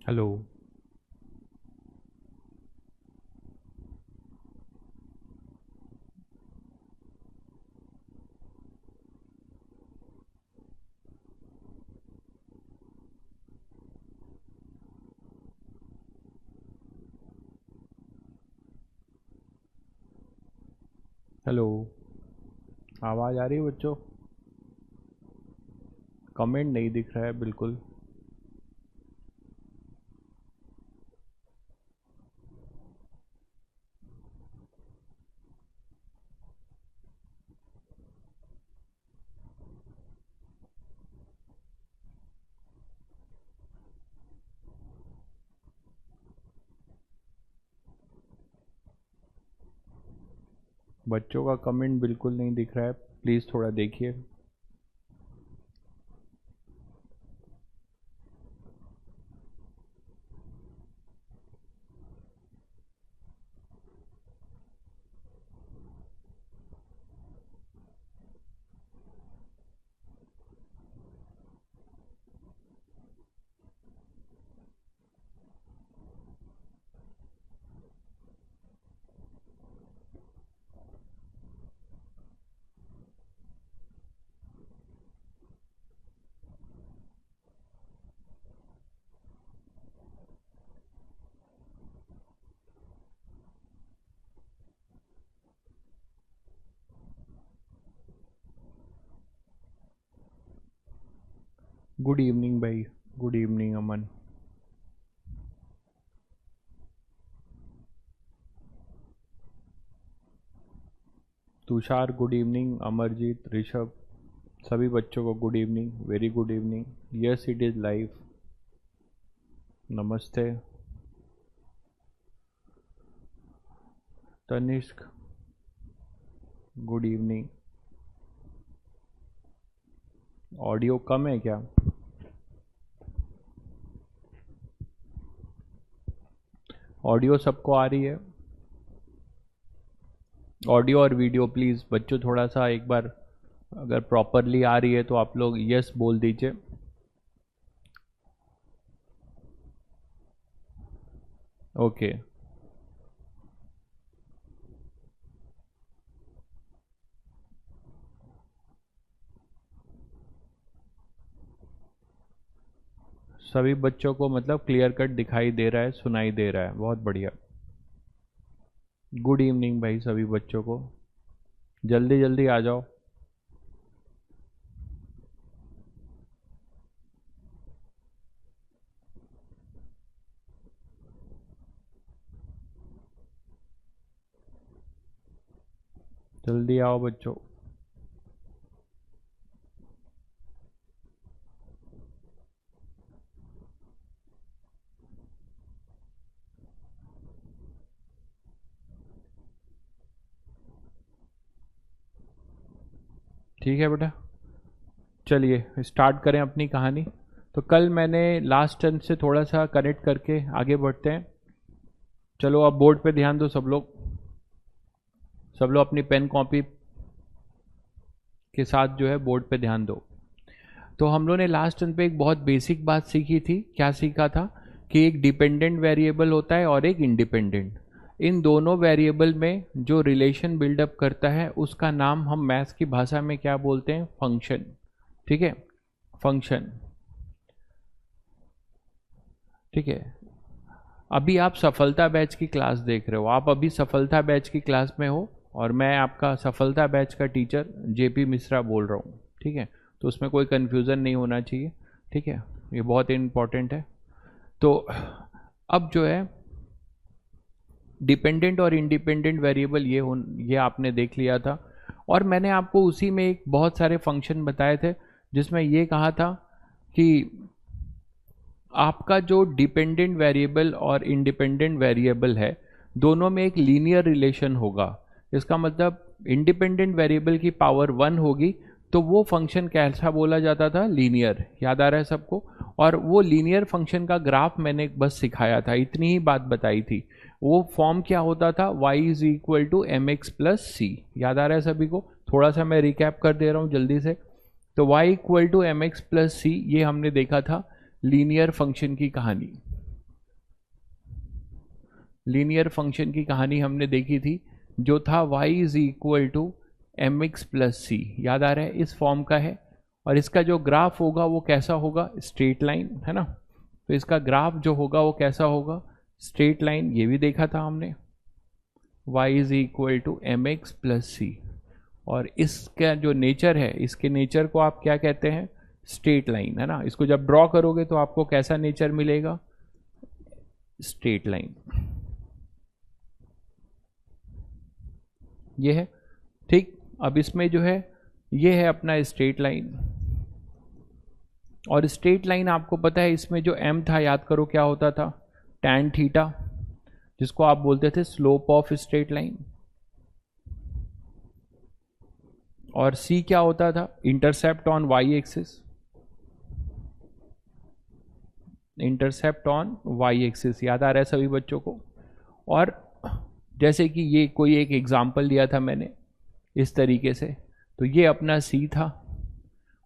Hello. Hello. आवाज़ आ रही है बच्चों? कमेंट नहीं दिख रहा है बिल्कुल। बच्चों का कमेंट बिल्कुल नहीं दिख रहा है, प्लीज़ थोड़ा देखिए। गुड इवनिंग भाई। Good evening Aman. Tushar good evening, Amarjeet, Rishabh, सभी बच्चों को good evening, very good evening. Yes it is live. नमस्ते। Tanishk good evening. ऑडियो कम है क्या? ऑडियो सबको आ रही है? ऑडियो और वीडियो प्लीज़ बच्चों थोड़ा सा एक बार, अगर प्रॉपरली आ रही है तो आप लोग यस बोल दीजिए। ओके। सभी बच्चों को मतलब क्लियर कट दिखाई दे रहा है, सुनाई दे रहा है, बहुत बढ़िया। गुड इवनिंग भाई सभी बच्चों को। जल्दी जल्दी आ जाओ। जल्दी आओ बच्चों। ठीक है बेटा, चलिए स्टार्ट करें अपनी कहानी। तो कल मैंने लास्ट टर्न से थोड़ा सा कनेक्ट करके आगे बढ़ते हैं। चलो अब बोर्ड पे ध्यान दो सब लोग। सब लोग अपनी पेन कॉपी के साथ जो है बोर्ड पे ध्यान दो। तो हम लोगों ने लास्ट टर्न पे एक बहुत बेसिक बात सीखी थी। क्या सीखा था? कि एक डिपेंडेंट वेरिएबल होता है और एक इंडिपेंडेंट। इन दोनों वेरिएबल में जो रिलेशन बिल्डअप करता है उसका नाम हम मैथ्स की भाषा में क्या बोलते हैं? फंक्शन। ठीक है, फंक्शन। ठीक है। अभी आप सफलता बैच की क्लास देख रहे हो, आप अभी सफलता बैच की क्लास में हो और मैं आपका सफलता बैच का टीचर जेपी मिश्रा बोल रहा हूँ। ठीक है, तो उसमें कोई कन्फ्यूज़न नहीं होना चाहिए। ठीक है, ये बहुत इम्पॉर्टेंट है। तो अब जो है डिपेंडेंट और इंडिपेंडेंट वेरिएबल ये आपने देख लिया था। और मैंने आपको उसी में एक बहुत सारे फंक्शन बताए थे जिसमें ये कहा था कि आपका जो डिपेंडेंट वेरिएबल और इंडिपेंडेंट वेरिएबल है दोनों में एक लीनियर रिलेशन होगा। इसका मतलब इंडिपेंडेंट वेरिएबल की पावर 1 होगी तो वो फंक्शन कैसा बोला जाता था? लीनियर। याद आ रहा है सबको? और वो लीनियर फंक्शन का ग्राफ मैंने बस सिखाया था, इतनी ही बात बताई थी। वो फॉर्म क्या होता था? y is equal to M X plus C. याद आ रहा है सभी को? थोड़ा सा मैं रिकैप कर दे रहा हूँ जल्दी से। तो y equal to M X plus C, ये हमने देखा था लीनियर फंक्शन की कहानी। लीनियर फंक्शन की कहानी हमने देखी थी, जो था y is equal to M X plus C, याद आ रहा है, इस फॉर्म का है। और इसका जो ग्राफ होगा वो कैसा होगा, स्ट्रेट लाइन, है ना। तो इसका ग्राफ जो होगा वो कैसा होगा, स्ट्रेट लाइन, ये भी देखा था हमने, y is equal to M X plus C. और इसका जो नेचर है, इसके नेचर को आप क्या कहते हैं, स्ट्रेट लाइन, है ना। इसको जब ड्रॉ करोगे तो आपको कैसा नेचर मिलेगा, स्ट्रेट लाइन, ये है, ठीक। अब इसमें जो है ये है अपना स्ट्रेट लाइन, और स्ट्रेट लाइन आपको पता है इसमें जो m था, याद करो क्या होता था, tan थीटा, जिसको आप बोलते थे स्लोप ऑफ स्ट्रेट लाइन। और c क्या होता था, intercept on y axis, intercept on y axis, याद आ रहा है सभी बच्चों को। और जैसे कि ये कोई एक एग्जांपल दिया था मैंने इस तरीके से, तो ये अपना c था।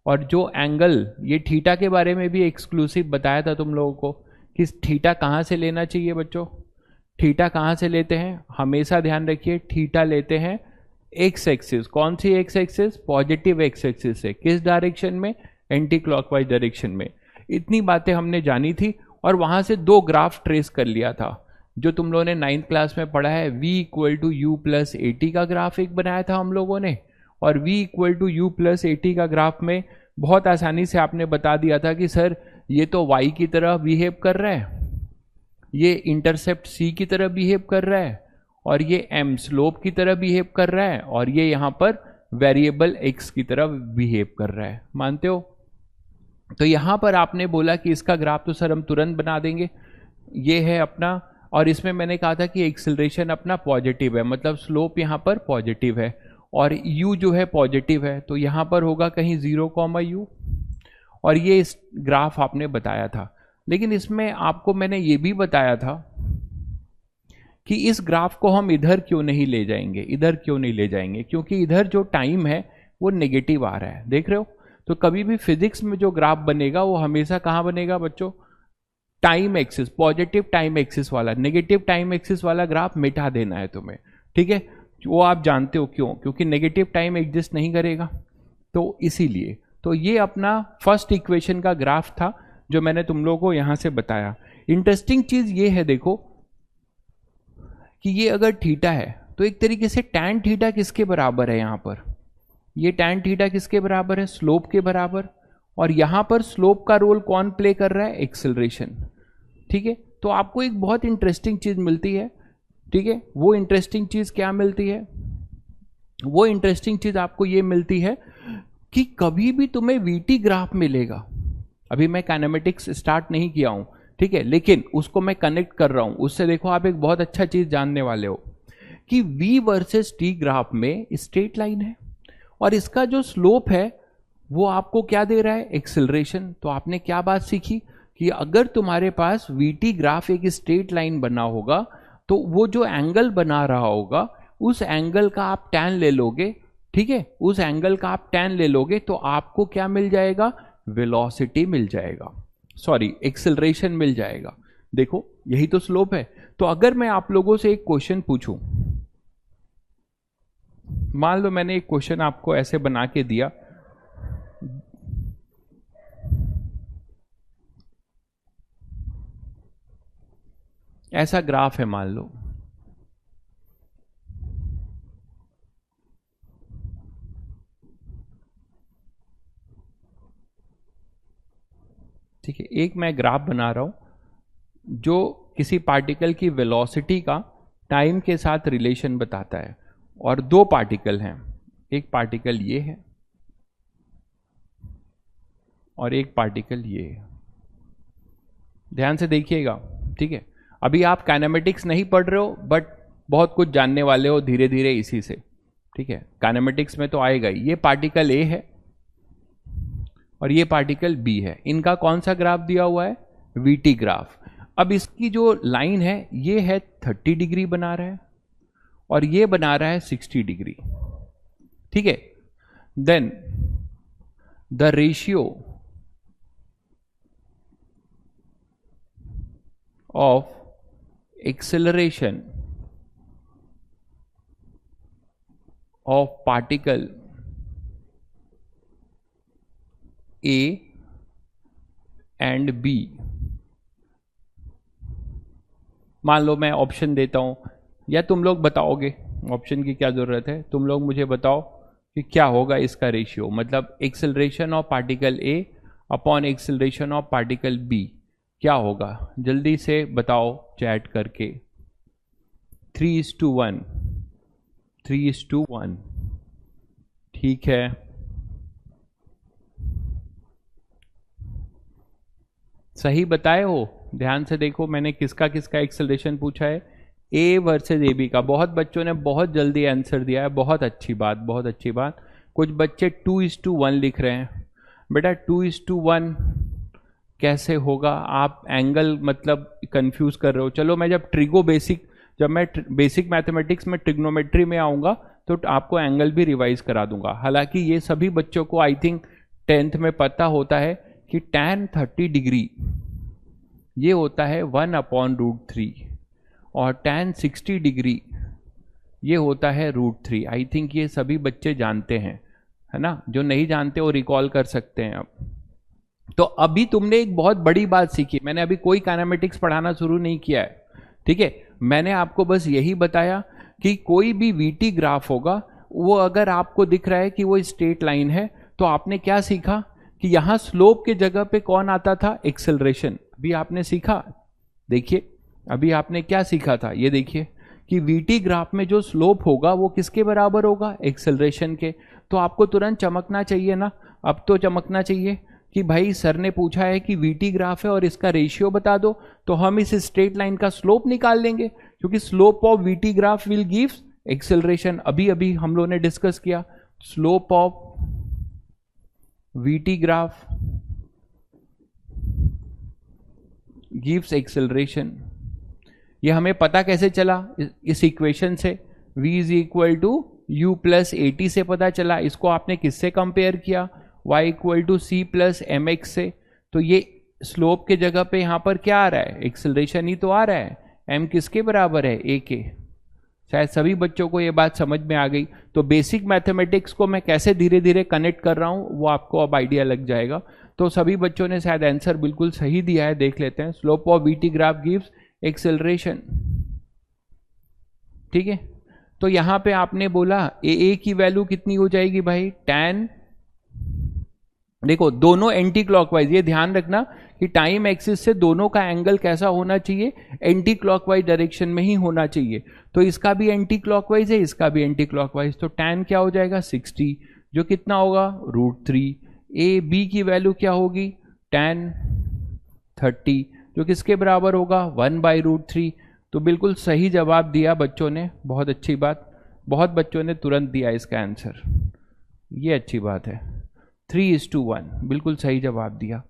और जो एंगल, ये थीटा के बारे में भी एक्सक्लूसिव बताया था तुम लोगों को कि थीटा कहाँ से लेना चाहिए बच्चों, थीटा कहाँ से लेते हैं, हमेशा ध्यान रखिए, थीटा लेते हैं एक्स एक्सिस। कौन सी X axis, positive X axis से, किस डायरेक्शन में, एंटी क्लॉकवाइज डायरेक्शन में। इतनी बातें हमने जानी थी, और वहां से दो ग्राफ ट्रेस कर लिया था, जो तुम लोगों ने 9th क्लास में पढ़ा है, v equal to u plus a t का ग्राफ एक बनाया था हम लोगों ने। और v equal to u plus a t का ग्राफ में बहुत आसानी से आपने बता दिया था कि सर ये तो y की तरह बिहेव कर रहा है, ये इंटरसेप्ट c की तरह बिहेव कर रहा है, और ये m स्लोप की तरह बिहेव कर रहा है, और ये यहाँ पर वेरिएबल x की तरह बिहेव कर रहा है, मानते हो। तो यहाँ पर आपने बोला कि इसका ग्राफ तो सर हम तुरंत बना देंगे, ये है अपना। और इसमें मैंने कहा था कि एक्सिलरेशन अपना पॉजिटिव है, मतलब स्लोप यहाँ पर पॉजिटिव है, और u जो है पॉजिटिव है, तो यहाँ पर होगा कहीं 0, u। और ये इस ग्राफ आपने बताया था। लेकिन इसमें आपको मैंने ये भी बताया था कि इस ग्राफ को हम इधर क्यों नहीं ले जाएंगे, इधर क्यों नहीं ले जाएंगे, क्योंकि इधर जो टाइम है वो नेगेटिव आ रहा है, देख रहे हो। तो कभी भी फिजिक्स में जो ग्राफ बनेगा वो हमेशा कहाँ बनेगा बच्चों, time axis, positive time axis वाला। नेगेटिव टाइम एक्सिस वाला ग्राफ मिटा देना है तुम्हें, ठीक है। वो आप जानते हो क्यों, क्योंकि नेगेटिव टाइम एग्जिस्ट नहीं करेगा, तो इसीलिए। तो ये अपना फर्स्ट इक्वेशन का ग्राफ था जो मैंने तुम लोगों को यहां से बताया। इंटरेस्टिंग चीज ये है, देखो कि ये अगर थीटा है तो एक तरीके से टैन थीटा किसके बराबर है, यहां पर ये टैन थीटा किसके बराबर है, स्लोप के बराबर। और यहां पर स्लोप का रोल कौन प्ले कर रहा है, एक्सेलरेशन, ठीक है। तो आपको एक बहुत इंटरेस्टिंग चीज मिलती है, ठीक है। वो इंटरेस्टिंग चीज क्या मिलती है, वो इंटरेस्टिंग चीज आपको ये मिलती है कि कभी भी तुम्हें वीटी ग्राफ मिलेगा। अभी मैं काइनेमेटिक्स स्टार्ट नहीं किया हूं, ठीक है, लेकिन उसको मैं कनेक्ट कर रहा हूं, उससे देखो आप एक बहुत अच्छा चीज जानने वाले हो कि v वर्सेस t ग्राफ में स्ट्रेट लाइन है, और इसका जो स्लोप है वो आपको क्या दे रहा है, एक्सेलरेशन। तो आपने क्या बात सीखी कि अगर तुम्हारे पास वीटी ग्राफ एक स्ट्रेट लाइन बना होगा तो वो जो एंगल बना रहा होगा उस एंगल का आप टैन ले लोगे, ठीक है, उस एंगल का आप टैन ले लोगे तो आपको क्या मिल जाएगा, वेलोसिटी मिल जाएगा, सॉरी एक्सेलरेशन मिल जाएगा। देखो यही तो स्लोप है। तो अगर मैं आप लोगों से एक क्वेश्चन पूछूं, मान लो मैंने एक क्वेश्चन आपको ऐसे बना के दिया, ऐसा ग्राफ है मान लो, ठीक है, एक मैं ग्राफ बना रहा हूं जो किसी पार्टिकल की वेलोसिटी का टाइम के साथ रिलेशन बताता है, और दो पार्टिकल हैं, एक पार्टिकल ये है और एक पार्टिकल ये है। ध्यान से देखिएगा, ठीक है। अभी आप काइनेमेटिक्स नहीं पढ़ रहे हो बट बहुत कुछ जानने वाले हो धीरे धीरे इसी से, ठीक है। काइनेमेटिक्स में तो आएगा ही। ये पार्टिकल ए है और ये पार्टिकल बी है, इनका कौन सा ग्राफ दिया हुआ है, वीटी ग्राफ। अब इसकी जो लाइन है ये है 30 डिग्री बना रहा है और ये बना रहा है 60 डिग्री, ठीक है। Then the ratio of acceleration of particle A and B. मान लो मैं ऑप्शन देता हूं, या तुम लोग बताओगे, ऑप्शन की क्या जरूरत है, तुम लोग मुझे बताओ कि क्या होगा इसका रेशियो, मतलब acceleration of particle A upon acceleration of particle B क्या होगा, जल्दी से बताओ चैट करके। 3:1, 3:1, ठीक है। सही बताए हो, ध्यान से देखो मैंने किसका किसका एक्सेलरेशन पूछा है, ए वर्सेस ए बी का। बहुत बच्चों ने बहुत जल्दी आंसर दिया है, बहुत अच्छी बात, बहुत अच्छी बात। कुछ बच्चे 2:1 लिख रहे हैं। बेटा 2:1 कैसे होगा, आप एंगल मतलब कंफ्यूज कर रहे हो। चलो मैं जब मैं बेसिक मैथमेटिक्स में ट्रिग्नोमेट्री में आऊंगा तो आपको एंगल भी रिवाइज करा दूंगा। हालांकि ये सभी बच्चों को आई थिंक 10th में पता होता है कि tan 30 डिग्री ये होता है 1/√3 और tan 60 डिग्री ये होता है √3। आई थिंक ये सभी बच्चे जानते हैं, है ना। जो नहीं जानते वो रिकॉल कर सकते हैं अब। तो अभी तुमने एक बहुत बड़ी बात सीखी। मैंने अभी कोई काइनेमेटिक्स पढ़ाना शुरू नहीं किया है, ठीक है। मैंने आपको बस यही बताया कि कोई भी वीटी ग्राफ होगा, वो अगर आपको दिख रहा है कि वो स्ट्रेट लाइन है, तो आपने क्या सीखा कि यहां स्लोप के जगह पे कौन आता था, एक्सेलरेशन। अभी आपने सीखा, देखिए अभी आपने क्या सीखा था, ये देखिए कि वीटी ग्राफ में जो स्लोप होगा वो किसके बराबर होगा, एक्सेलरेशन के। तो आपको तुरंत चमकना चाहिए ना, अब तो चमकना चाहिए कि भाई सर ने पूछा है कि वीटी ग्राफ है और इसका रेशियो बता दो, तो हम इस स्ट्रेट लाइन का स्लोप निकाल लेंगे, क्योंकि slope of VT graph will gives acceleration. अभी अभी हम लोगों ने डिस्कस किया, slope of VT graph gives acceleration. ये हमें पता कैसे चला, इस इक्वेशन से v is equal to u plus AT से पता चला। इसको आपने किससे कंपेयर किया, y equal to c plus m x से। तो ये स्लोप के जगह पे यहां पर क्या आ रहा है, एक्सेलरेशन ही तो आ रहा है। m किसके बराबर है, a के। शायद सभी बच्चों को ये बात समझ में आ गई। तो बेसिक मैथमेटिक्स को मैं कैसे धीरे धीरे कनेक्ट कर रहा हूं वो आपको अब आइडिया लग जाएगा। तो सभी बच्चों ने शायद आंसर बिल्कुल सही दिया है, देख लेते हैं। Slope of VT graph gives acceleration, ठीक है। तो यहां पे आपने बोला ए की वैल्यू कितनी हो जाएगी भाई, tan, देखो दोनों एंटी क्लॉकवाइज, ये ध्यान रखना कि टाइम एक्सिस से दोनों का एंगल कैसा होना चाहिए, एंटी क्लॉकवाइज डायरेक्शन में ही होना चाहिए। तो इसका भी एंटी क्लॉकवाइज है, इसका भी एंटी क्लॉकवाइज। तो tan क्या हो जाएगा 60, जो कितना होगा √3। ए बी की वैल्यू क्या होगी, tan 30, जो किसके बराबर होगा 1/√3। तो बिल्कुल सही जवाब दिया बच्चों ने, बहुत अच्छी बात। बहुत बच्चों ने तुरंत दिया इसका आंसर, ये अच्छी बात है। 3:1 बिल्कुल सही जवाब दिया,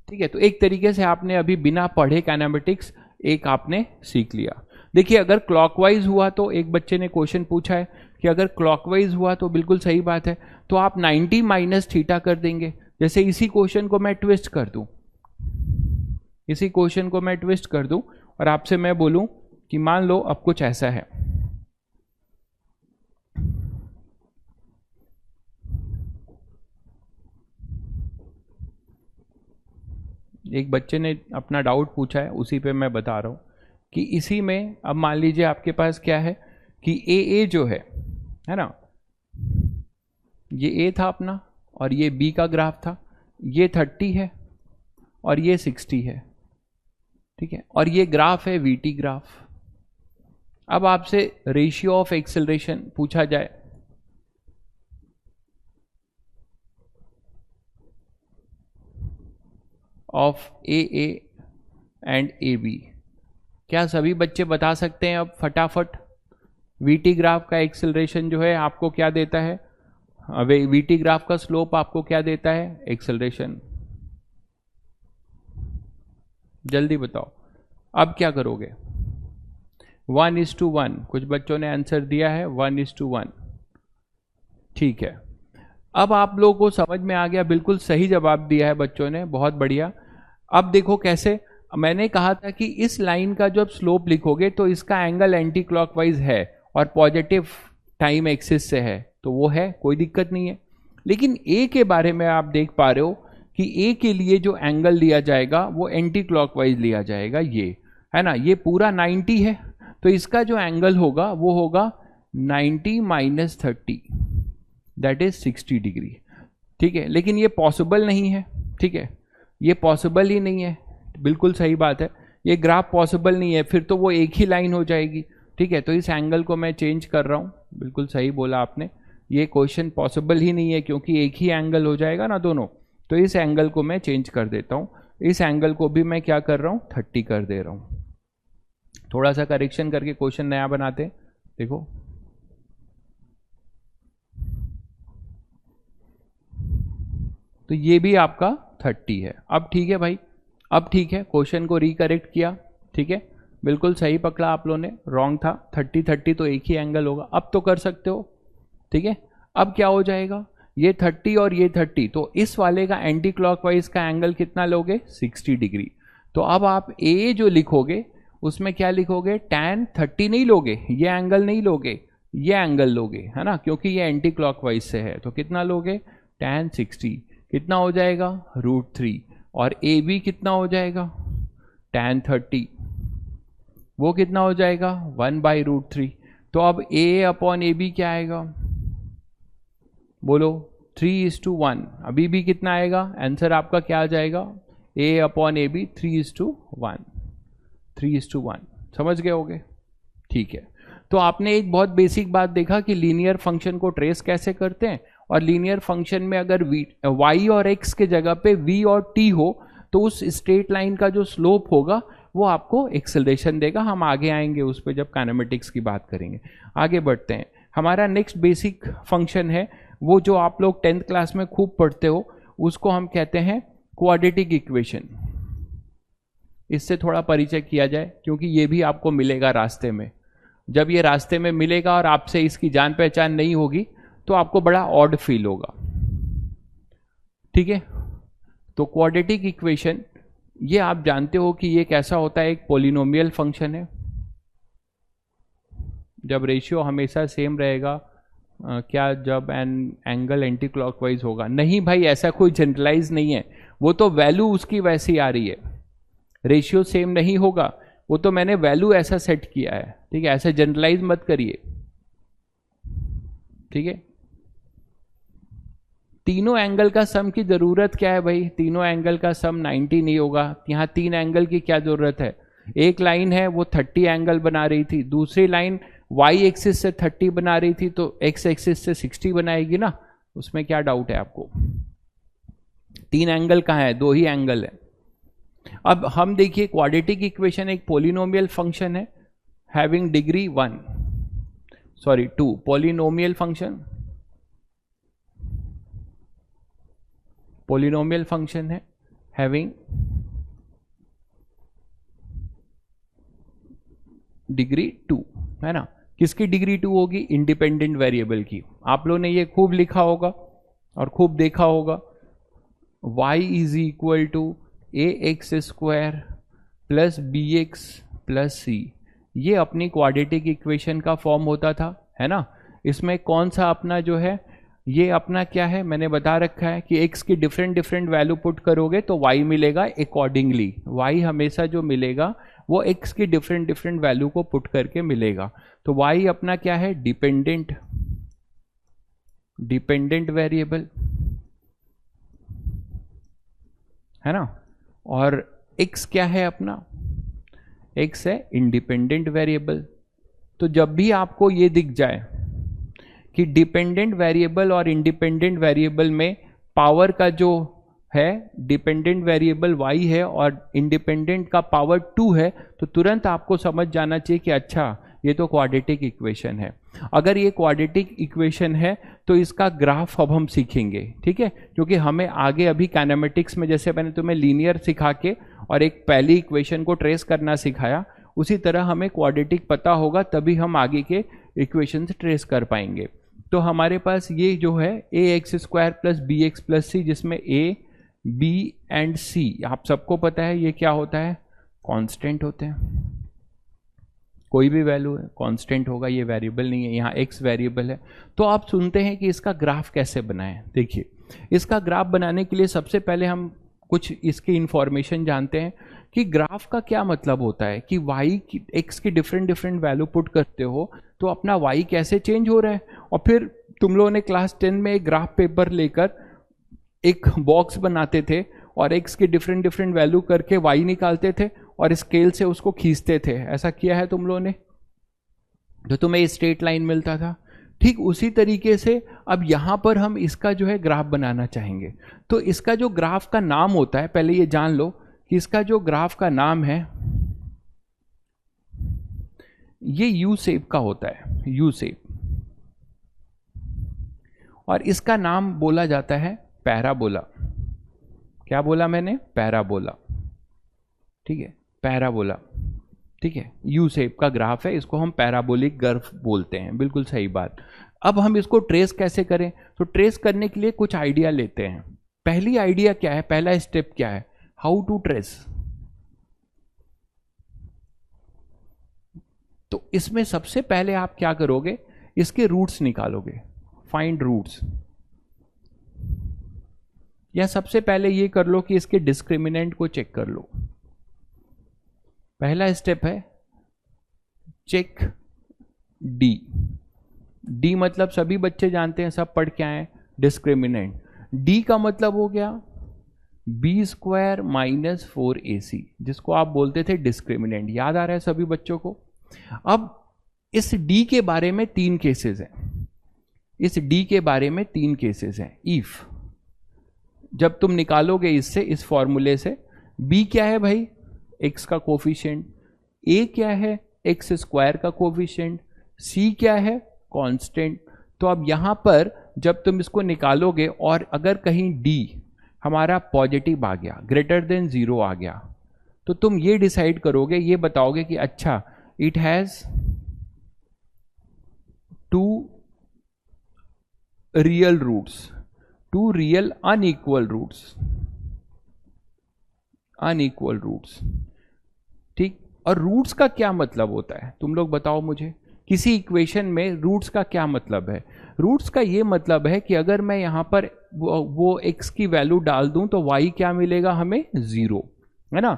ठीक है। तो एक तरीके से आपने अभी बिना पढ़े काइनेमेटिक्स एक आपने सीख लिया। देखिए अगर क्लॉकवाइज हुआ, तो एक बच्चे ने क्वेश्चन पूछा है कि अगर क्लॉकवाइज हुआ तो बिल्कुल सही बात है, तो आप 90 माइनस थीटा कर देंगे। जैसे इसी क्वेश्चन को मैं ट्विस्ट कर दूं, इसी क्वेश्चन को मैं ट्विस्ट कर दूं और आपसे मैं बोलूं कि मान लो अब कुछ ऐसा है, एक बच्चे ने अपना डाउट पूछा है, उसी पे मैं बता रहा हूं कि इसी में अब मान लीजिए आपके पास क्या है कि ए जो है ना, ये ए था अपना और ये बी का ग्राफ था, ये 30 है और ये 60 है, ठीक है। और ये ग्राफ है वीटी ग्राफ। अब आपसे रेशियो ऑफ एक्सेलरेशन पूछा जाए, of A and A B, क्या सभी बच्चे बता सकते हैं अब फटाफट वीटी ग्राफ का एक्सेलरेशन जो है आपको क्या देता है, वीटी ग्राफ का स्लोप आपको क्या देता है, एक्सेलरेशन। जल्दी बताओ अब क्या करोगे। 1:1, कुछ बच्चों ने आंसर दिया है 1:1, ठीक है। अब आप लोगों को समझ में आ गया, बिल्कुल सही जवाब दिया है बच्चों ने, बहुत बढ़िया। अब देखो कैसे, मैंने कहा था कि इस लाइन का जब स्लोप लिखोगे तो इसका एंगल एंटी क्लॉकवाइज है और पॉजिटिव टाइम एक्सिस से है, तो वो है, कोई दिक्कत नहीं है। लेकिन ए के बारे में आप देख पा रहे हो कि ए के लिए जो एंगल लिया जाएगा वो एंटी क्लॉकवाइज लिया जाएगा, ये है ना, ये पूरा 90 है, तो इसका जो एंगल होगा वो होगा 90 माइनस 30, दैट इज 60 डिग्री। ठीक है, लेकिन ये पॉसिबल नहीं है। ठीक है, ये पॉसिबल ही नहीं है, बिल्कुल सही बात है, ये ग्राफ पॉसिबल नहीं है, फिर तो वो एक ही लाइन हो जाएगी। ठीक है, तो इस एंगल को मैं चेंज कर रहा हूँ, बिल्कुल सही बोला आपने, ये क्वेश्चन पॉसिबल ही नहीं है क्योंकि एक ही एंगल हो जाएगा ना दोनों, तो इस एंगल को मैं चेंज कर देता हूँ, इस एंगल को भी मैं क्या कर रहा हूँ 30 कर दे रहा हूँ। थोड़ा सा करेक्शन करके क्वेश्चन नया बनाते हैं, देखो तो ये भी आपका 30 है। अब ठीक है भाई, अब ठीक है, क्वेश्चन को रिकरेक्ट किया, ठीक है, बिल्कुल सही पकड़ा आप लोगों ने, रॉन्ग था, 30 30 तो एक ही एंगल होगा, अब तो कर सकते हो। ठीक है, अब क्या हो जाएगा, ये 30 और ये 30, तो इस वाले का एंटी क्लॉकवाइज का एंगल कितना लोगे 60 डिग्री। तो अब आप ए जो लिखोगे उसमें क्या लिखोगे, tan 30 नहीं लोगे, ये एंगल नहीं लोगे, ये एंगल लोगे, है ना, क्योंकि ये एंटी क्लॉकवाइज से है, तो कितना लोगे tan 60, कितना हो जाएगा √3, और ए बी कितना हो जाएगा tan 30, वो कितना हो जाएगा 1/√3। तो अब a अपॉन ए बी क्या आएगा, बोलो 3:1, अभी भी कितना आएगा, आंसर आपका क्या आ जाएगा, a अपॉन ए बी 3:1, 3:1, समझ गए होगे। ठीक है, तो आपने एक बहुत बेसिक बात देखा कि लीनियर फंक्शन को ट्रेस कैसे करते हैं, और लीनियर फंक्शन में अगर y और x के जगह पे v और t हो तो उस स्ट्रेट लाइन का जो स्लोप होगा वो आपको एक्सेलरेशन देगा। हम आगे आएंगे उस पर जब काइनेमेटिक्स की बात करेंगे। आगे बढ़ते हैं, हमारा नेक्स्ट बेसिक फंक्शन है वो जो आप लोग 10th क्लास में खूब पढ़ते हो, उसको हम कहते हैं क्वाड्रेटिक इक्वेशन। इससे थोड़ा परिचय किया जाए क्योंकि ये भी आपको मिलेगा रास्ते में। जब ये रास्ते में मिलेगा और आपसे इसकी जान पहचान नहीं होगी तो आपको बड़ा ऑड फील होगा। ठीक है, तो क्वाड्रेटिक इक्वेशन ये आप जानते हो कि ये कैसा होता है, एक पॉलिनोमियल फंक्शन है। जब रेशियो हमेशा सेम रहेगा, क्या जब एंगल एंटी क्लॉकवाइज होगा, नहीं भाई ऐसा कोई जनरलाइज नहीं है, वो तो वैल्यू उसकी वैसी आ रही है, रेशियो सेम नहीं होगा, वो तो मैंने वैल्यू ऐसा सेट किया है। ठीक है, ऐसे जनरलाइज मत करिए। ठीक है, तीनों एंगल का सम की जरूरत क्या है भाई, तीनों एंगल का सम 90 नहीं होगा, यहाँ 3 एंगल की क्या जरूरत है, एक लाइन है वो 30 एंगल बना रही थी, दूसरी लाइन y एक्सिस से 30 बना रही थी तो x एक्सिस से 60 बनाएगी ना, उसमें क्या डाउट है आपको। 3 एंगल कहाँ है, 2 ही एंगल है। अब हम देखिए क्वाड्रेटिक इक्वेशन एक पॉलिनोमियल फंक्शन है हैविंग डिग्री 2, पॉलिनोमियल फंक्शन है हैविंग डिग्री 2, है ना। किसकी डिग्री 2 होगी, इंडिपेंडेंट वेरिएबल की। आप लोगों ने ये खूब लिखा होगा और खूब देखा होगा, y is equal to ax² plus bx plus c, ये अपनी क्वाड्रेटिक इक्वेशन का फॉर्म होता था, है ना। इसमें कौन सा अपना जो है, ये अपना क्या है, मैंने बता रखा है कि x की डिफरेंट वैल्यू पुट करोगे तो y मिलेगा अकॉर्डिंगली, y हमेशा जो मिलेगा वो x की डिफरेंट वैल्यू को पुट करके मिलेगा। तो y अपना क्या है, डिपेंडेंट वेरिएबल, है ना, और x क्या है अपना, x है इंडिपेंडेंट वेरिएबल। तो जब भी आपको ये दिख जाए कि डिपेंडेंट वेरिएबल और इंडिपेंडेंट वेरिएबल में पावर का जो है, डिपेंडेंट वेरिएबल y है और इंडिपेंडेंट का पावर 2 है, तो तुरंत आपको समझ जाना चाहिए कि अच्छा ये तो क्वाड्रेटिक इक्वेशन है। अगर ये क्वाड्रेटिक इक्वेशन है तो इसका ग्राफ अब हम सीखेंगे, ठीक है, क्योंकि हमें आगे अभी काइनेमेटिक्स में जैसे मैंने तुम्हें लीनियर सिखा के और एक पहली इक्वेशन को ट्रेस करना सिखाया, उसी तरह हमें क्वाड्रेटिक पता होगा तभी हम आगे के इक्वेशन से ट्रेस कर पाएंगे। तो हमारे पास ये जो है ax² plus bx plus c, जिसमें a b एंड c आप सबको पता है ये क्या होता है, कांस्टेंट होते हैं, कोई भी वैल्यू है कांस्टेंट होगा, ये वेरिएबल नहीं है, यहाँ x वेरिएबल है। तो आप सुनते हैं कि इसका ग्राफ कैसे बनाएं। देखिए, इसका ग्राफ बनाने के लिए सबसे पहले हम कुछ इसकी इंफॉर्मेशन जानते हैं कि ग्राफ का क्या मतलब होता है, कि y की x की डिफरेंट डिफरेंट वैल्यू पुट करते हो तो अपना y कैसे चेंज हो रहा है। और फिर तुम लोगों ने क्लास 10 में एक ग्राफ पेपर लेकर एक बॉक्स बनाते थे और x की डिफरेंट डिफरेंट वैल्यू करके y निकालते थे और स्केल से उसको खींचते थे। ऐसा किया है तुम लोगों ने? तो तुम्हें स्ट्रेट लाइन मिलता था। ठीक उसी तरीके से अब यहां पर हम इसका जो है ग्राफ बनाना चाहेंगे। तो इसका जो ग्राफ का नाम होता है, पहले ये जान लो कि इसका जो ग्राफ का नाम है ये यू शेप का होता है, यू शेप, और इसका नाम बोला जाता है पैराबोला। क्या बोला मैंने? पैराबोला। ठीक है, पैराबोला। ठीक है, यू शेप का ग्राफ है, इसको हम पैराबोलिक ग्राफ बोलते हैं। बिल्कुल सही बात। अब हम इसको ट्रेस कैसे करें? तो ट्रेस करने के लिए कुछ आइडिया लेते हैं। पहली आइडिया क्या है, पहला स्टेप क्या है? How to trace. तो इसमें सबसे पहले आप क्या करोगे, इसके रूट्स निकालोगे, फाइंड रूट्स। या सबसे पहले ये कर लो कि इसके डिस्क्रिमिनेंट को चेक कर लो। पहला स्टेप है चेक डी। डी मतलब सभी बच्चे जानते हैं, सब पढ़ के आए, डिस्क्रिमिनेंट। डी का मतलब हो गया बी स्क्वायर माइनस 4ac, जिसको आप बोलते थे डिस्क्रिमिनेंट। याद आ रहा है सभी बच्चों को? अब इस डी के बारे में 3 केसेस हैं। इस डी के बारे में 3 केसेस हैं। इफ जब तुम निकालोगे इससे, इस फॉर्मूले से, बी क्या है भाई? एक्स का कोफिशिएंट। ए क्या है? एक्स स्क्वायर का कोफिशिएंट। सी क्या है? कांस्टेंट। तो अब यहां पर जब तुम इसको निकालोगे और अगर कहीं डी हमारा पॉजिटिव आ गया, ग्रेटर देन 0 आ गया, तो तुम ये डिसाइड करोगे, ये बताओगे कि अच्छा it has 2 real roots, 2 real unequal roots, unequal roots. ठीक, और रूट्स का क्या मतलब होता है तुम लोग बताओ मुझे? किसी इक्वेशन में रूट्स का क्या मतलब है? रूट्स का ये मतलब है कि अगर मैं यहां पर वो x की वैल्यू डाल दूं तो y क्या मिलेगा हमें? 0, है ना।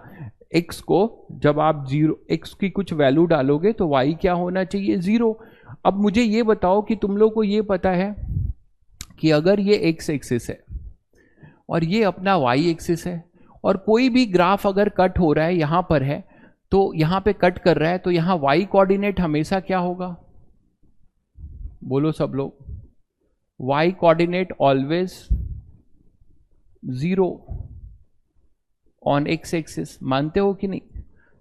x को जब आप 0, x की कुछ वैल्यू डालोगे तो y क्या होना चाहिए? 0। अब मुझे ये बताओ कि तुम लोग को ये पता है कि अगर ये x एक्सिस है और ये अपना y एक्सिस है, और कोई भी ग्राफ अगर कट हो रहा है यहां पर है, तो यहां पे कट कर रहा है, तो यहां y कोऑर्डिनेट हमेशा क्या होगा? बोलो सब लोग। y coordinate always 0 on x axis. मानते हो कि नहीं?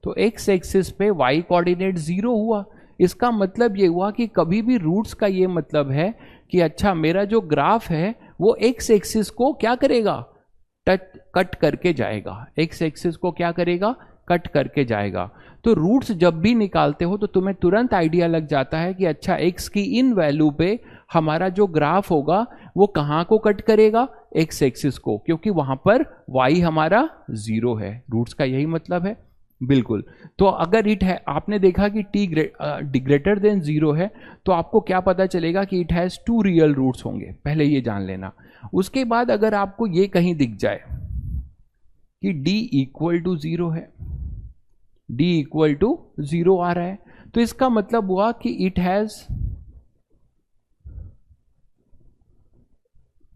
तो x एक्सिस पे y कोऑर्डिनेट 0 हुआ। इसका मतलब ये हुआ कि कभी भी रूट्स का ये मतलब है कि अच्छा मेरा जो ग्राफ है वो x एक्सिस को क्या करेगा? कट करके जाएगा। x एक्सिस को क्या करेगा? कट करके जाएगा। तो रूट्स जब भी निकालते हो तो तुम्हें तुरंत आइडिया लग जाता है कि अच्छा x की इन वैल्यू पे हमारा जो ग्राफ होगा वो कहां को कट करेगा? x एक्सिस को, क्योंकि वहां पर y हमारा 0 है। रूट्स का यही मतलब है। बिल्कुल। तो अगर इट है, आपने देखा कि t ग्रेटर देन 0 है, तो आपको क्या पता चलेगा कि इट हैज 2 रियल रूट्स होंगे। पहले ये जान लेना। उसके बाद अगर आपको ये कहीं दिख जाए कि d इक्वल टू 0 है, d इक्वल टू 0 आ रहा है, तो इसका मतलब हुआ कि it has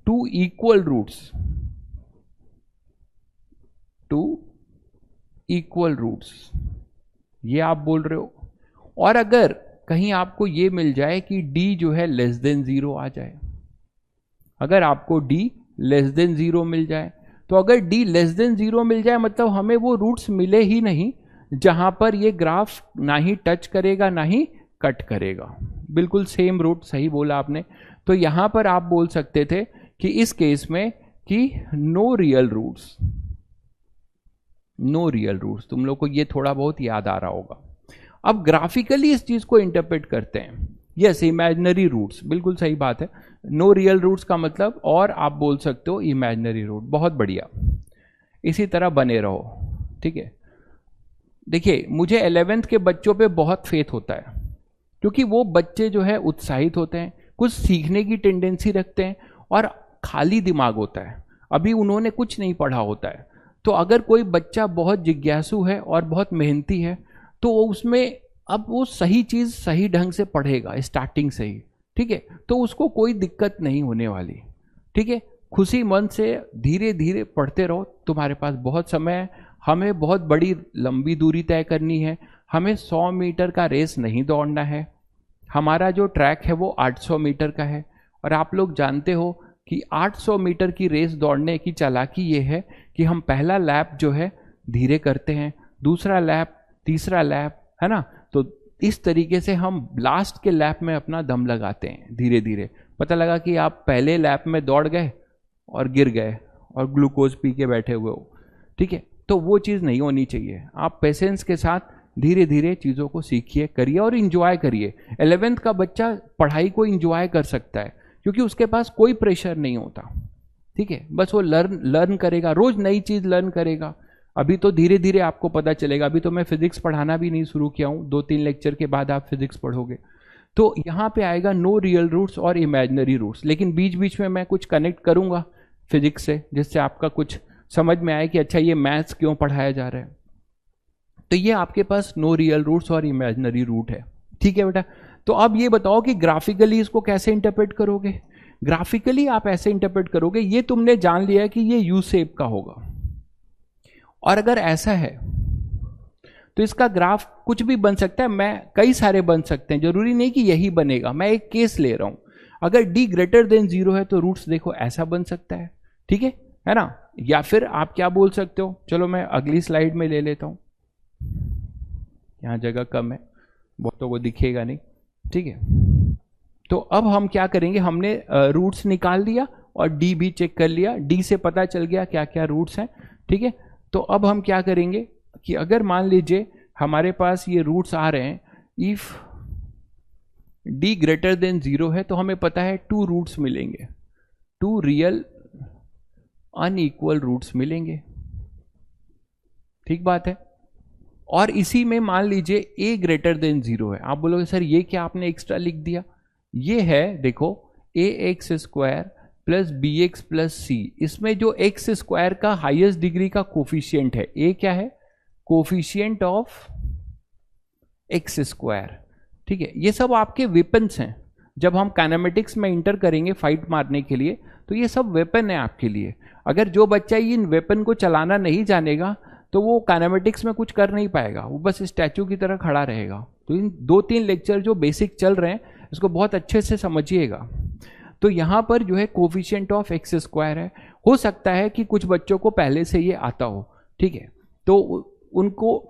2 equal roots, 2 equal roots, ये आप बोल रहे हो। और अगर कहीं आपको ये मिल जाए कि d जो है लेस देन 0 आ जाए, अगर आपको d लेस देन 0 मिल जाए, तो अगर d लेस देन 0 मिल जाए मतलब हमें वो रूट्स मिले ही नहीं जहां पर ये ग्राफ ना ही टच करेगा ना ही कट करेगा। बिल्कुल सेम रूट, सही बोला आपने। तो यहां पर आप बोल सकते थे कि इस केस में कि no real roots, no real roots. तुम लोग को ये थोड़ा बहुत याद आ रहा होगा। अब ग्राफिकली इस चीज को इंटरप्रेट करते हैं। यस, इमेजिनरी रूट्स, बिल्कुल सही बात है। नो रियल रूट्स का मतलब, और आप बोल सकते हो इमेजिनरी रूट। बहुत बढ़िया, इसी तरह बने रहो। ठीक है, देखिए मुझे 11th के बच्चों पे बहुत फेथ होता है, क्योंकि वो बच्चे जो है उत्साहित होते हैं, कुछ सीखने की टेंडेंसी रखते हैं और खाली दिमाग होता है, अभी उन्होंने कुछ नहीं पढ़ा होता है। तो अगर कोई बच्चा बहुत जिज्ञासु है और बहुत मेहनती है तो उसमें अब वो सही चीज सही ढंग से पढ़ेगा स्टार्टिंग से ही, ठीक है, तो उसको कोई दिक्कत नहीं होने वाली, ठीक है। खुशी मन से धीरे धीरे पढ़ते रहो, तुम्हारे पास बहुत समय है। हमें बहुत बड़ी लंबी दूरी तय करनी है, हमें 100 मीटर का रेस नहीं दौड़ना है, हमारा जो ट्रैक है वो 800 मीटर का है। और आप लोग जानते हो कि 800 मीटर की रेस दौड़ने की चालाकी ये है कि हम पहला लैप जो है धीरे करते हैं, दूसरा लैप, तीसरा लैप, है ना। तो इस तरीके से हम लास्ट के लैप में अपना दम लगाते हैं धीरे धीरे। पता लगा कि आप पहले लैप में दौड़ गए और गिर गए और ग्लूकोज पी के बैठे हुए हो, ठीक है, तो वो चीज़ नहीं होनी चाहिए। आप पेशेंस के साथ धीरे धीरे चीज़ों को सीखिए, करिए और इंजॉय करिए। 11th का बच्चा पढ़ाई को इंजॉय कर सकता है क्योंकि उसके पास कोई प्रेशर नहीं होता, ठीक है, बस वो लर्न करेगा, रोज नई चीज़ लर्न करेगा। अभी तो धीरे धीरे आपको पता चलेगा, अभी तो मैं फिजिक्स पढ़ाना भी नहीं शुरू किया हूँ, 2-3 लेक्चर के बाद आप फिजिक्स पढ़ोगे। तो यहाँ पे आएगा नो रियल रूट्स और इमेजिनरी रूट्स, लेकिन बीच बीच में मैं कुछ कनेक्ट करूँगा फिजिक्स से, जिससे आपका कुछ समझ में आए कि अच्छा ये मैथ्स क्यों पढ़ाया जा रहा है। तो ये आपके पास नो रियल रूट्स और इमेजिनरी रूट है, ठीक है बेटा। तो अब ये बताओ कि ग्राफिकली इसको कैसे इंटरप्रेट करोगे। ग्राफिकली आप ऐसे इंटरप्रेट करोगे, ये तुमने जान लिया है कि ये यू शेप का होगा, और अगर ऐसा है तो इसका ग्राफ कुछ भी बन सकता है, मैं कई सारे बन सकते हैं, जरूरी नहीं कि यही बनेगा। मैं एक केस ले रहा हूं, अगर d ग्रेटर देन 0 है तो रूट्स देखो ऐसा बन सकता है, ठीक है ना। या फिर आप क्या बोल सकते हो, चलो मैं अगली स्लाइड में ले लेता हूं, यहां जगह कम है, बहुतों को दिखेगा नहीं, ठीक है। तो अब हम क्या करेंगे, हमने रूट्स निकाल दिया और डी भी चेक कर लिया, डी से पता चल गया क्या क्या रूट्स हैं, ठीक है। तो अब हम क्या करेंगे कि अगर मान लीजिए हमारे पास ये रूट्स आ रहे हैं, इफ डी ग्रेटर देन 0 है तो हमें पता है 2 रूट्स मिलेंगे, 2 रियल अनइक्वल रूट्स मिलेंगे, ठीक बात है। और इसी में मान लीजिए a ग्रेटर देन 0 है, आप बोलोगे सर ये क्या आपने एक्स्ट्रा लिख दिया, ये है देखो ax square plus B X plus C, इसमें जो एक्स स्क्वायर का हाईएस्ट डिग्री का कोफिशियंट है, ए क्या है, कोफिशियंट ऑफ एक्स स्क्वायर, ठीक है। ये सब आपके वेपन्स हैं, जब हम काइनेमेटिक्स में इंटर करेंगे फाइट मारने के लिए तो ये सब वेपन है आपके लिए। अगर जो बच्चा इन वेपन को चलाना नहीं जानेगा तो वो काइनेमेटिक्स में कुछ कर नहीं पाएगा, वो बस स्टैचू की तरह खड़ा रहेगा। तो इन 2-3 लेक्चर जो बेसिक चल रहे हैं इसको बहुत अच्छे से समझिएगा। तो यहाँ पर जो है कोफिशिएंट ऑफ एक्स स्क्वायर है, हो सकता है कि कुछ बच्चों को पहले से ये आता हो, ठीक है, तो उनको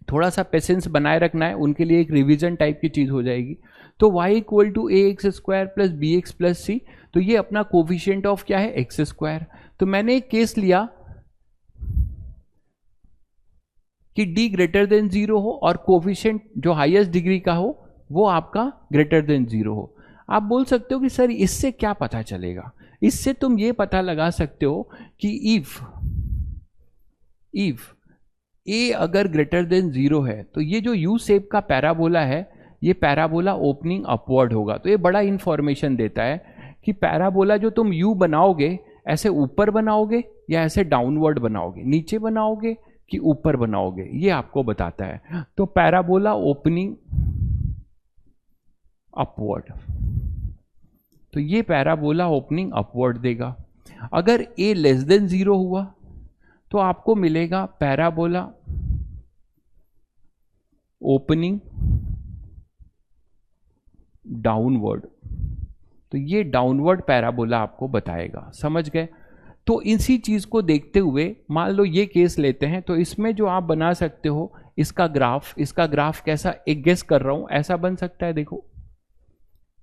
थोड़ा सा पेशेंस बनाए रखना है, उनके लिए एक रिवीजन टाइप की चीज हो जाएगी। तो y equal to A X square plus B X plus C, तो ये अपना कोफिशिएंट ऑफ क्या है, एक्स स्क्वायर। तो मैंने एक केस लिया कि d ग्रेटर देन 0 हो और कोफिशिएंट जो हाईएस्ट डिग्री का हो वो आपका ग्रेटर देन 0 हो। आप बोल सकते हो कि सर इससे क्या पता चलेगा, इससे तुम ये पता लगा सकते हो कि इफ a अगर ग्रेटर देन 0 है तो ये जो u शेप का पैराबोला है ये पैराबोला ओपनिंग अपवर्ड होगा। तो ये बड़ा इंफॉर्मेशन देता है कि पैराबोला जो तुम u बनाओगे ऐसे ऊपर बनाओगे या ऐसे डाउनवर्ड बनाओगे, नीचे बनाओगे कि ऊपर बनाओगे, ये आपको बताता है। तो पैराबोला ओपनिंग अपवर्ड, तो ये पैराबोला ओपनिंग अपवर्ड देगा। अगर a लेस देन 0 हुआ तो आपको मिलेगा पैराबोला ओपनिंग डाउनवर्ड, तो ये डाउनवर्ड पैराबोला आपको बताएगा, समझ गए। तो इसी चीज को देखते हुए मान लो ये केस लेते हैं, तो इसमें जो आप बना सकते हो इसका ग्राफ कैसा, एक गेस कर रहा हूं, ऐसा बन सकता है, देखो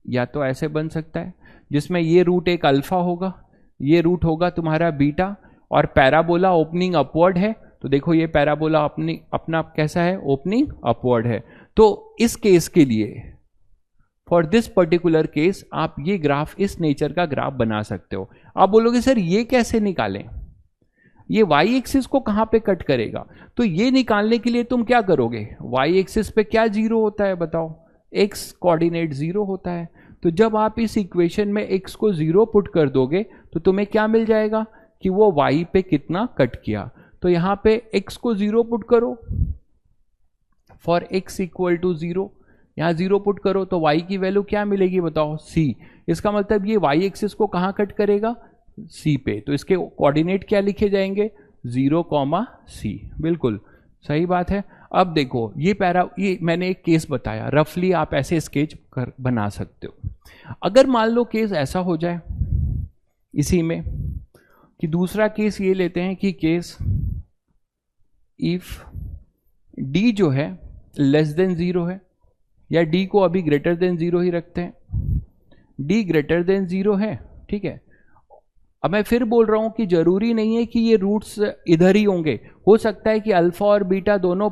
या तो ऐसे बन सकता है जिसमें ये रूट एक अल्फा होगा, ये रूट होगा तुम्हारा बीटा, और पैराबोला ओपनिंग अपवर्ड है, तो देखो ये पैराबोला अपना कैसा है, ओपनिंग अपवर्ड है। तो इस केस के लिए, फॉर दिस पर्टिकुलर केस, आप ये ग्राफ, इस नेचर का ग्राफ बना सकते हो। आप बोलोगे सर ये कैसे निकालें, ये वाई एक्सिस को कहाँ पे कट करेगा? तो ये निकालने के लिए तुम क्या करोगे? वाई एक्सिस पे क्या जीरो होता है बताओ? एक्स कोऑर्डिनेट जीरो होता है। तो जब आप इस इक्वेशन में एक्स को जीरो पुट कर दोगे तो तुम्हें क्या मिल जाएगा कि वो वाई पे कितना कट किया। तो यहाँ पे एक्स को जीरो पुट करो, for x equal to zero, यहाँ जीरो पुट करो तो y की वैल्यू क्या मिलेगी बताओ? c। इसका मतलब ये y एक्सिस को कहाँ कट करेगा? c पे। तो इसके कोऑर्डिनेट क्या लिखे जाएंगे? 0,c। बिल्कुल सही बात है। अब देखो ये मैंने एक केस बताया, रफली आप ऐसे स्केच बना सकते हो। अगर मान लो केस ऐसा हो जाए इसी में कि दूसरा केस ये लेते हैं कि केस इफ d जो है लेस देन जीरो है, या d को अभी ग्रेटर देन जीरो ही रखते हैं, d ग्रेटर देन जीरो है, ठीक है। अब मैं फिर बोल रहा हूं कि जरूरी नहीं है कि ये रूट्स इधर ही होंगे, हो सकता है कि अल्फा और बीटा दोनों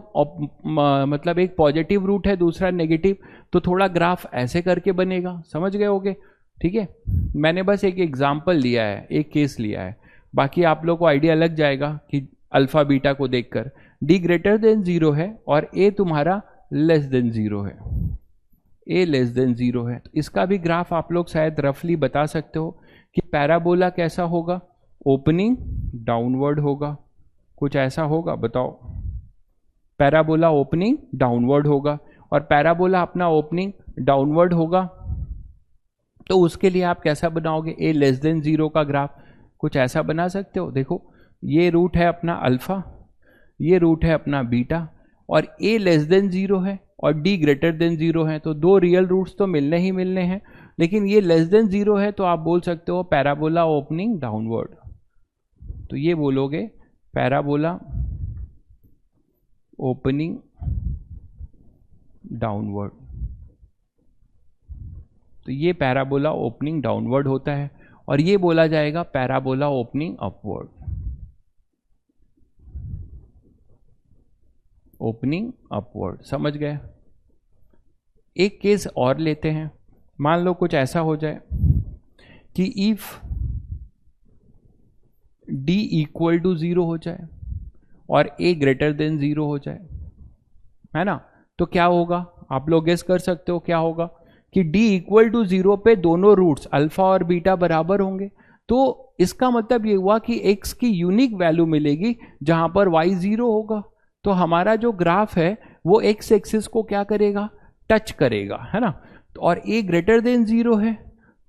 मतलब एक पॉजिटिव रूट है दूसरा नेगेटिव, तो थोड़ा ग्राफ ऐसे करके बनेगा, समझ गए होगे, ठीक है। मैंने बस एक एग्जाम्पल लिया है, एक केस लिया है, बाकी आप लोग को आइडिया लग जाएगा कि अल्फा बीटा को देखकर d ग्रेटर देन जीरो है और a तुम्हारा लेस देन जीरो है, a लेस देन जीरो है। तो इसका भी ग्राफ आप लोग शायद रफली बता सकते हो कि पैराबोला कैसा होगा? ओपनिंग डाउनवर्ड होगा, कुछ ऐसा होगा बताओ? पैराबोला ओपनिंग डाउनवर्ड होगा, और पैराबोला अपना ओपनिंग डाउनवर्ड होगा, तो उसके लिए आप कैसा बनाओगे? a लेस देन जीरो का ग्राफ कुछ ऐसा बना सकते हो। देखो ये रूट है अपना अल्फा, ये रूट है अपना बीटा, और a लेस देन जीरो है और d ग्रेटर देन जीरो है, तो दो रियल रूट्स तो मिलने ही मिलने हैं, लेकिन ये लेस देन जीरो है तो आप बोल सकते हो पैराबोला ओपनिंग डाउनवर्ड। तो ये बोलोगे पैराबोला ओपनिंग डाउनवर्ड, तो ये पैराबोला ओपनिंग डाउनवर्ड होता है, और ये बोला जाएगा parabola opening upward, opening upward. समझ गए? एक केस और लेते हैं, मान लो कुछ ऐसा हो जाए कि if d equal to zero हो जाए और a ग्रेटर देन जीरो हो जाए, है ना, तो क्या होगा? आप लोग गेस कर सकते हो क्या होगा कि d इक्वल टू जीरो पे दोनों रूट्स अल्फा और बीटा बराबर होंगे, तो इसका मतलब ये हुआ कि x की यूनिक वैल्यू मिलेगी जहां पर y जीरो होगा। तो हमारा जो ग्राफ है वो x एक्सिस को क्या करेगा? टच करेगा, है ना। और a ग्रेटर देन जीरो है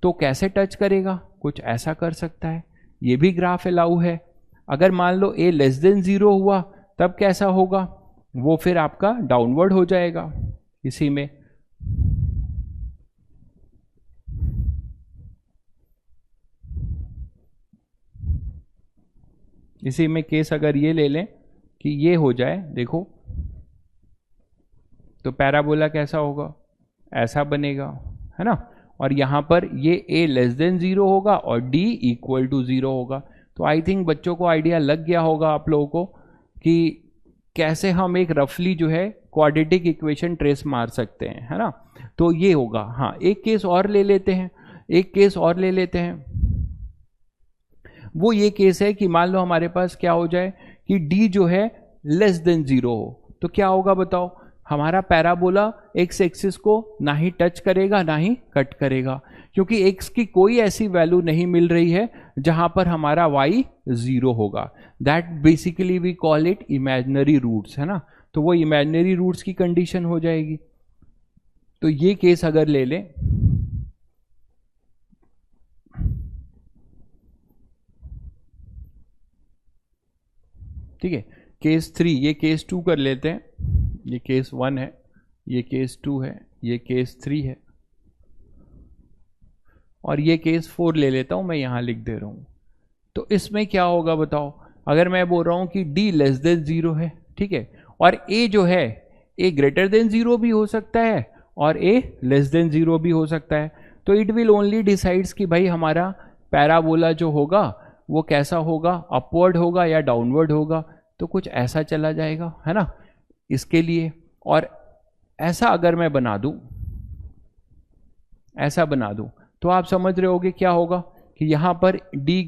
तो कैसे टच करेगा? कुछ ऐसा कर सकता है, ये भी ग्राफ अलाउ है। अगर मान लो a लेस देन जीरो हुआ तब कैसा होगा? वो फिर आपका डाउनवर्ड हो जाएगा। इसी में केस अगर ये ले लें कि ये हो जाए, देखो तो पैराबोला कैसा होगा? ऐसा बनेगा, है ना। और यहां पर ये a लेस देन जीरो होगा और d इक्वल टू जीरो होगा। तो आई थिंक बच्चों को आइडिया लग गया होगा आप लोगों को कि कैसे हम एक रफली जो है क्वाड्रेटिक इक्वेशन ट्रेस मार सकते हैं, है ना। तो ये होगा। हाँ, एक केस और ले लेते हैं, वो ये केस है कि मान लो हमारे पास क्या हो जाए कि d जो है लेस देन जीरो हो, तो क्या होगा बताओ? हमारा पैराबोला x एक्सिस को ना ही टच करेगा ना ही कट करेगा, क्योंकि x की कोई ऐसी वैल्यू नहीं मिल रही है जहां पर हमारा y जीरो होगा। That basically we call it imaginary roots, है ना। तो वो इमेजिनरी रूट्स की कंडीशन हो जाएगी। तो ये केस अगर ले लें, ठीक है, केस 3, ये केस 2 कर लेते हैं, ये केस 1 है, ये केस 2 है, ये केस 3 है, और ये केस 4 ले लेता हूं, मैं यहां लिख दे रहा हूं। तो इसमें क्या होगा बताओ? अगर मैं बोल रहा हूं कि d लेस देन जीरो है, ठीक है, और a जो है a ग्रेटर देन जीरो भी हो सकता है और a लेस देन जीरो भी हो सकता है, तो इट विल ओनली डिसाइड्स कि भाई हमारा पैराबोला जो होगा वो कैसा होगा, अपवर्ड होगा या डाउनवर्ड होगा। तो कुछ ऐसा चला जाएगा, है ना, इसके लिए। और ऐसा अगर मैं बना दूं, ऐसा बना दूं, तो आप समझ रहे होगे क्या होगा कि यहां पर d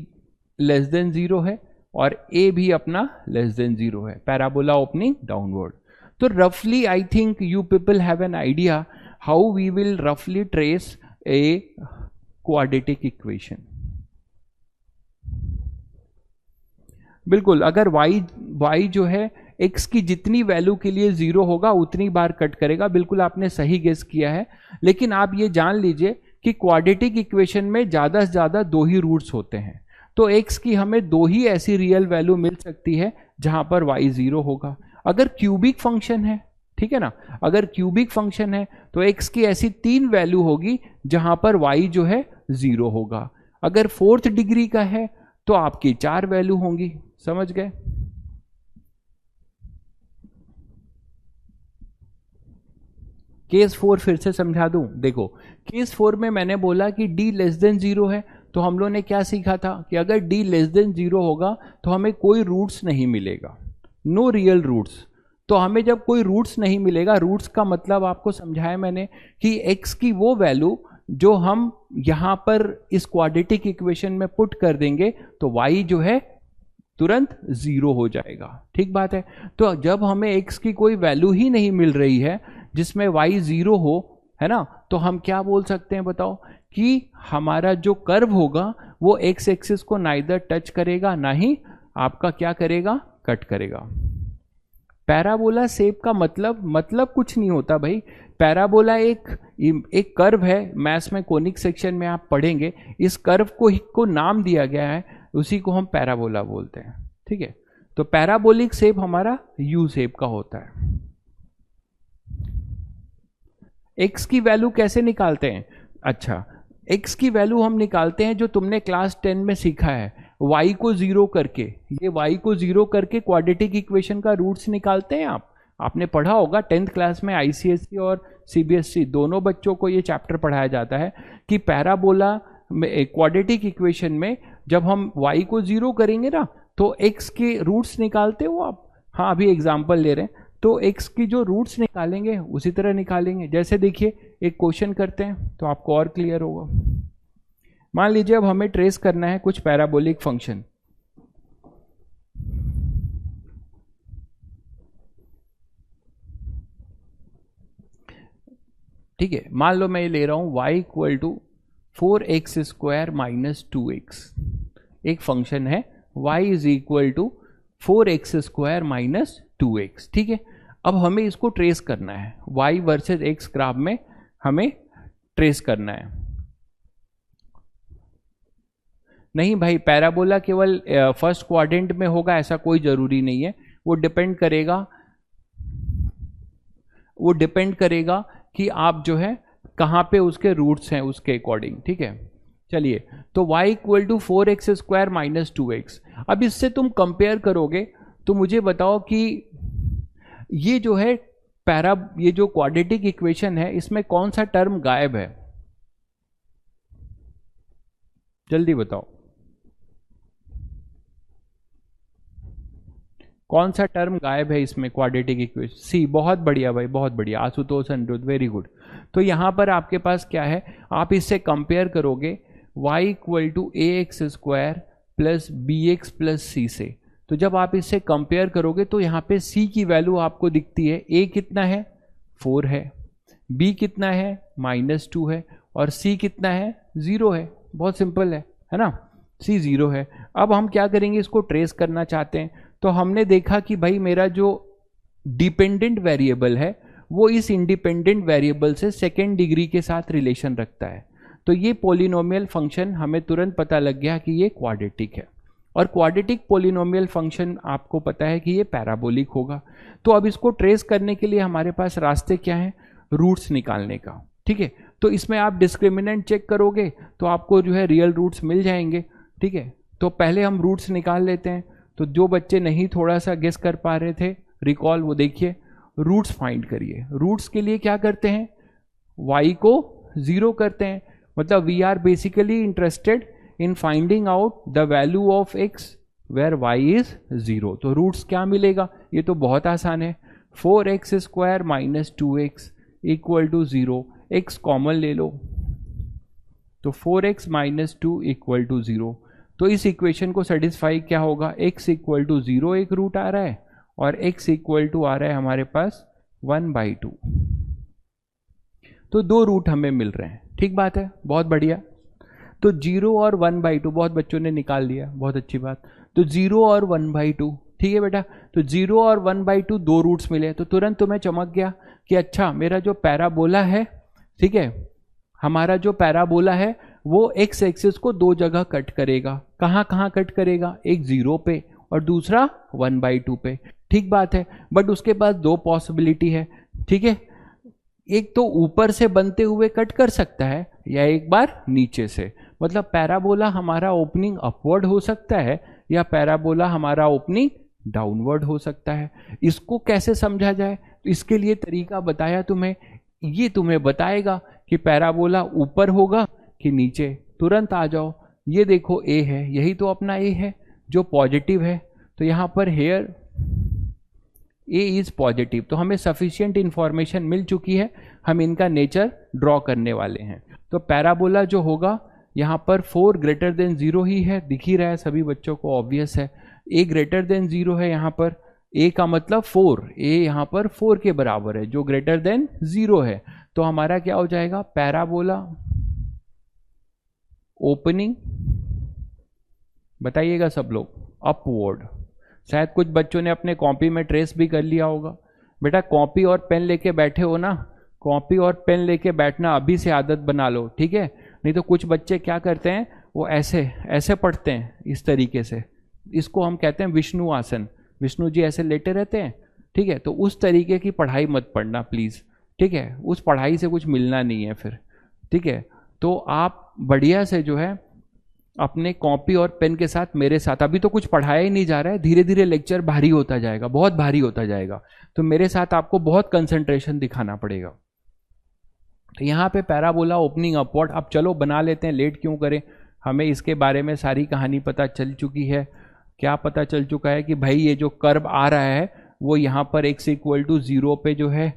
लेस देन जीरो है और ए भी अपना लेस देन 0 है, पैराबोला ओपनिंग डाउनवर्ड। तो रफली I think you people have an idea how we will रफली ट्रेस ए क्वाड्रेटिक इक्वेशन। बिल्कुल, अगर y जो है x की जितनी वैल्यू के लिए 0 होगा उतनी बार कट करेगा, बिल्कुल आपने सही गेस किया है। लेकिन आप ये जान लीजिए कि क्वाड्रेटिक इक्वेशन में ज़्यादा से ज़्यादा 2 ही रूट्स होते हैं, तो x की हमें 2 ही ऐसी रियल वैल्यू मिल सकती है जहां पर y 0 होगा। अगर क्यूबिक फंक्शन है, ठीक है ना, अगर क्यूबिक फंक्शन है तो x की ऐसी 3 वैल्यू होगी जहां पर y जो है 0 होगा। अगर 4th डिग्री का है तो आपकी 4 वैल्यू होंगी। समझ गए? केस 4 फिर से समझा दूं। देखो, केस 4 में मैंने बोला कि d लेस देन 0 है, तो हम लोगों ने क्या सीखा था कि अगर d लेस देन 0 होगा तो हमें कोई रूट्स नहीं मिलेगा, नो रियल रूट्स। तो हमें जब कोई रूट्स नहीं मिलेगा, रूट्स का मतलब आपको समझाया मैंने कि x की वो वैल्यू जो हम यहां पर इस क्वाड्रेटिक इक्वेशन में पुट कर देंगे तो y जो है तुरंत 0 हो जाएगा। ठीक बात है। तो जब हमें x की कोई वैल्यू ही नहीं मिल रही है जिसमें y 0 हो, है ना, तो हम क्या बोल सकते हैं बताओ कि हमारा जो कर्व होगा वो x एक्सिस को नाइदर टच करेगा ना ही आपका क्या करेगा, कट करेगा। पैराबोला शेप का मतलब कुछ नहीं होता भाई। पैराबोला एक कर्व है, मैथ्स में कोनिक सेक्शन में आप पढ़ेंगे। इस कर्व को नाम दिया गया है, उसी को हम पैराबोला बोलते हैं। ठीक है, तो पैराबोलिक शेप हमारा यू शेप का होता है। एक्स की वैल्यू कैसे निकालते हैं? अच्छा, एक्स की वैल्यू हम निकालते हैं जो तुमने क्लास 10 में सीखा है, y को 0 करके। ये y को 0 करके क्वाड्रेटिक इक्वेशन का रूट्स निकालते हैं। आपने पढ़ा होगा 10th क्लास में, आईसीएसई और सीबीएसई दोनों बच्चों को ये चैप्टर पढ़ाया जाता है कि पैराबोला में क्वाड्रेटिक इक्वेशन में जब हम y को 0 करेंगे ना तो x के रूट्स निकालते हो आप। हाँ, अभी एग्जाम्पल ले रहे हैं, तो x की जो रूट्स निकालेंगे उसी तरह निकालेंगे। जैसे देखिए, एक क्वेश्चन करते हैं तो आपको और क्लियर होगा। मान लीजिए अब हमें ट्रेस करना है कुछ पैराबोलिक फंक्शन। ठीक है, मान लो मैं ये ले रहा हूं y equal to 4x square minus 2x। एक फंक्शन है y is equal to 4x square minus 2x। ठीक है, अब हमें इसको ट्रेस करना है, y वर्सेस x ग्राफ में हमें ट्रेस करना है। नहीं भाई, पैराबोला केवल फर्स्ट क्वाड्रेंट में होगा ऐसा कोई जरूरी नहीं है। वो डिपेंड करेगा कि आप जो है कहाँ पे उसके रूट्स हैं उसके अकॉर्डिंग। ठीक है, चलिए, तो y equal to 4x square minus 2x। अब इससे तुम कंपेयर करोगे तो मुझे बताओ कि ये जो है ये जो क्वाड्रेटिक इक्वेशन है इसमें कौन सा टर्म गायब है? जल्दी बताओ, कौन सा टर्म गायब है इसमें क्वाड्रेटिक इक्वेशन? सी। बहुत बढ़िया भाई, बहुत बढ़िया आशुतोष अनिरुद्ध, वेरी गुड। तो यहां पर आपके पास क्या है, आप इससे कंपेयर करोगे y equal to A X square plus B X plus C से। तो जब आप इससे कंपेयर करोगे तो यहाँ पे c की वैल्यू आपको दिखती है, a कितना है 4 है, b कितना है -2 है और c कितना है 0 है। बहुत सिंपल है ना, c 0 है। अब हम क्या करेंगे, इसको ट्रेस करना चाहते हैं। तो हमने देखा कि भाई मेरा जो डिपेंडेंट वेरिएबल है वो इस इंडिपेंडेंट वेरिएबल से सेकेंड डिग्री के साथ रिलेशन रखता है। तो ये पॉलिनोमियल फंक्शन हमें तुरंत पता लग गया कि ये क्वाड्रेटिक है। और क्वाड्रेटिक पॉलिनोमियल फंक्शन आपको पता है कि ये पैराबोलिक होगा। तो अब इसको ट्रेस करने के लिए हमारे पास रास्ते क्या हैं, रूट्स निकालने का। ठीक है, तो इसमें आप डिस्क्रिमिनेंट चेक करोगे तो आपको जो है रियल रूट्स मिल जाएंगे। ठीक है, तो पहले हम रूट्स निकाल लेते हैं। तो जो बच्चे नहीं थोड़ा सा गेस कर पा रहे थे, रिकॉल, वो देखिए, रूट्स फाइंड करिए। रूट्स के लिए क्या करते हैं, y को 0 करते हैं। मतलब we are basically interested in finding out the value of x where y is 0। तो रूट्स क्या मिलेगा, ये तो बहुत आसान है, 4x square minus 2x equal to 0। x common ले लो, तो 4x माइनस 2 इक्वल टू 0। तो इस इक्वेशन को सेटिस्फाई क्या होगा, x इक्वल टू 0 एक रूट आ रहा है और x इक्वल टू आ रहा है हमारे पास 1/2। तो 2 रूट हमें मिल रहे हैं। ठीक बात है, बहुत बढ़िया। तो 0 और 1/2 बहुत बच्चों ने निकाल लिया, बहुत अच्छी बात। तो 0 और 1/2, ठीक है बेटा। तो 0 और 1/2 2 रूट्स मिले, तो तुरंत तुम्हें चमक गया कि अच्छा मेरा जो पैराबोला है, ठीक है, हमारा जो पैराबोला है वो x एक्सिस को 2 जगह कट करेगा। कहाँ कहाँ कट करेगा, एक 0 पे और दूसरा 1/2 पे। ठीक बात है, बट उसके पास 2 पॉसिबिलिटी है, ठीक है। एक तो ऊपर से बनते हुए कट कर सकता है या एक बार नीचे से। मतलब पैराबोला हमारा ओपनिंग अपवर्ड हो सकता है या पैराबोला हमारा ओपनिंग डाउनवर्ड हो सकता है। इसको कैसे समझा जाए, तो इसके लिए तरीका बताया तुम्हें। ये तुम्हें बताएगा कि पैराबोला ऊपर होगा कि नीचे। तुरंत आ जाओ, ये देखो ए है, यही तो अपना ए है जो पॉजिटिव है। तो यहां पर हेयर ए इज पॉजिटिव, तो हमें सफिशिएंट इंफॉर्मेशन मिल चुकी है, हम इनका नेचर ड्रॉ करने वाले हैं। तो पैराबोला जो होगा यहाँ पर 4 ग्रेटर देन 0 ही है, दिख ही रहा है सभी बच्चों को, ऑब्वियस है। ए ग्रेटर देन 0 है यहाँ पर, ए का मतलब 4, ए यहाँ पर 4 के बराबर है जो ग्रेटर देन 0 है। तो हमारा क्या हो जाएगा, पैराबोला ओपनिंग, बताइएगा सब लोग, अपवर्ड। शायद कुछ बच्चों ने अपने कॉपी में ट्रेस भी कर लिया होगा। बेटा कॉपी और पेन लेके बैठे हो ना, कॉपी और पेन लेके बैठना अभी से आदत बना लो, ठीक है। नहीं तो कुछ बच्चे क्या करते हैं, वो ऐसे ऐसे पढ़ते हैं, इस तरीके से। इसको हम कहते हैं विष्णु आसन, विष्णु जी ऐसे लेटे रहते हैं, ठीक है। तो उस तरीके की पढ़ाई मत पढ़ना प्लीज, ठीक है। उस पढ़ाई से कुछ मिलना नहीं है फिर, ठीक है। तो आप बढ़िया से जो है अपने कॉपी और पेन के साथ मेरे साथ, अभी तो कुछ पढ़ाया ही नहीं जा रहा है, धीरे धीरे लेक्चर भारी होता जाएगा, बहुत भारी होता जाएगा। तो मेरे साथ आपको बहुत कंसंट्रेशन दिखाना पड़ेगा। तो यहाँ पे पैराबोला ओपनिंग अपवर्ड। अब चलो बना लेते हैं, लेट क्यों करें, हमें इसके बारे में सारी कहानी पता चल चुकी है। क्या पता चल चुका है कि भाई ये जो कर्व आ रहा है वो यहाँ पर x इक्वल टू 0 पे जो है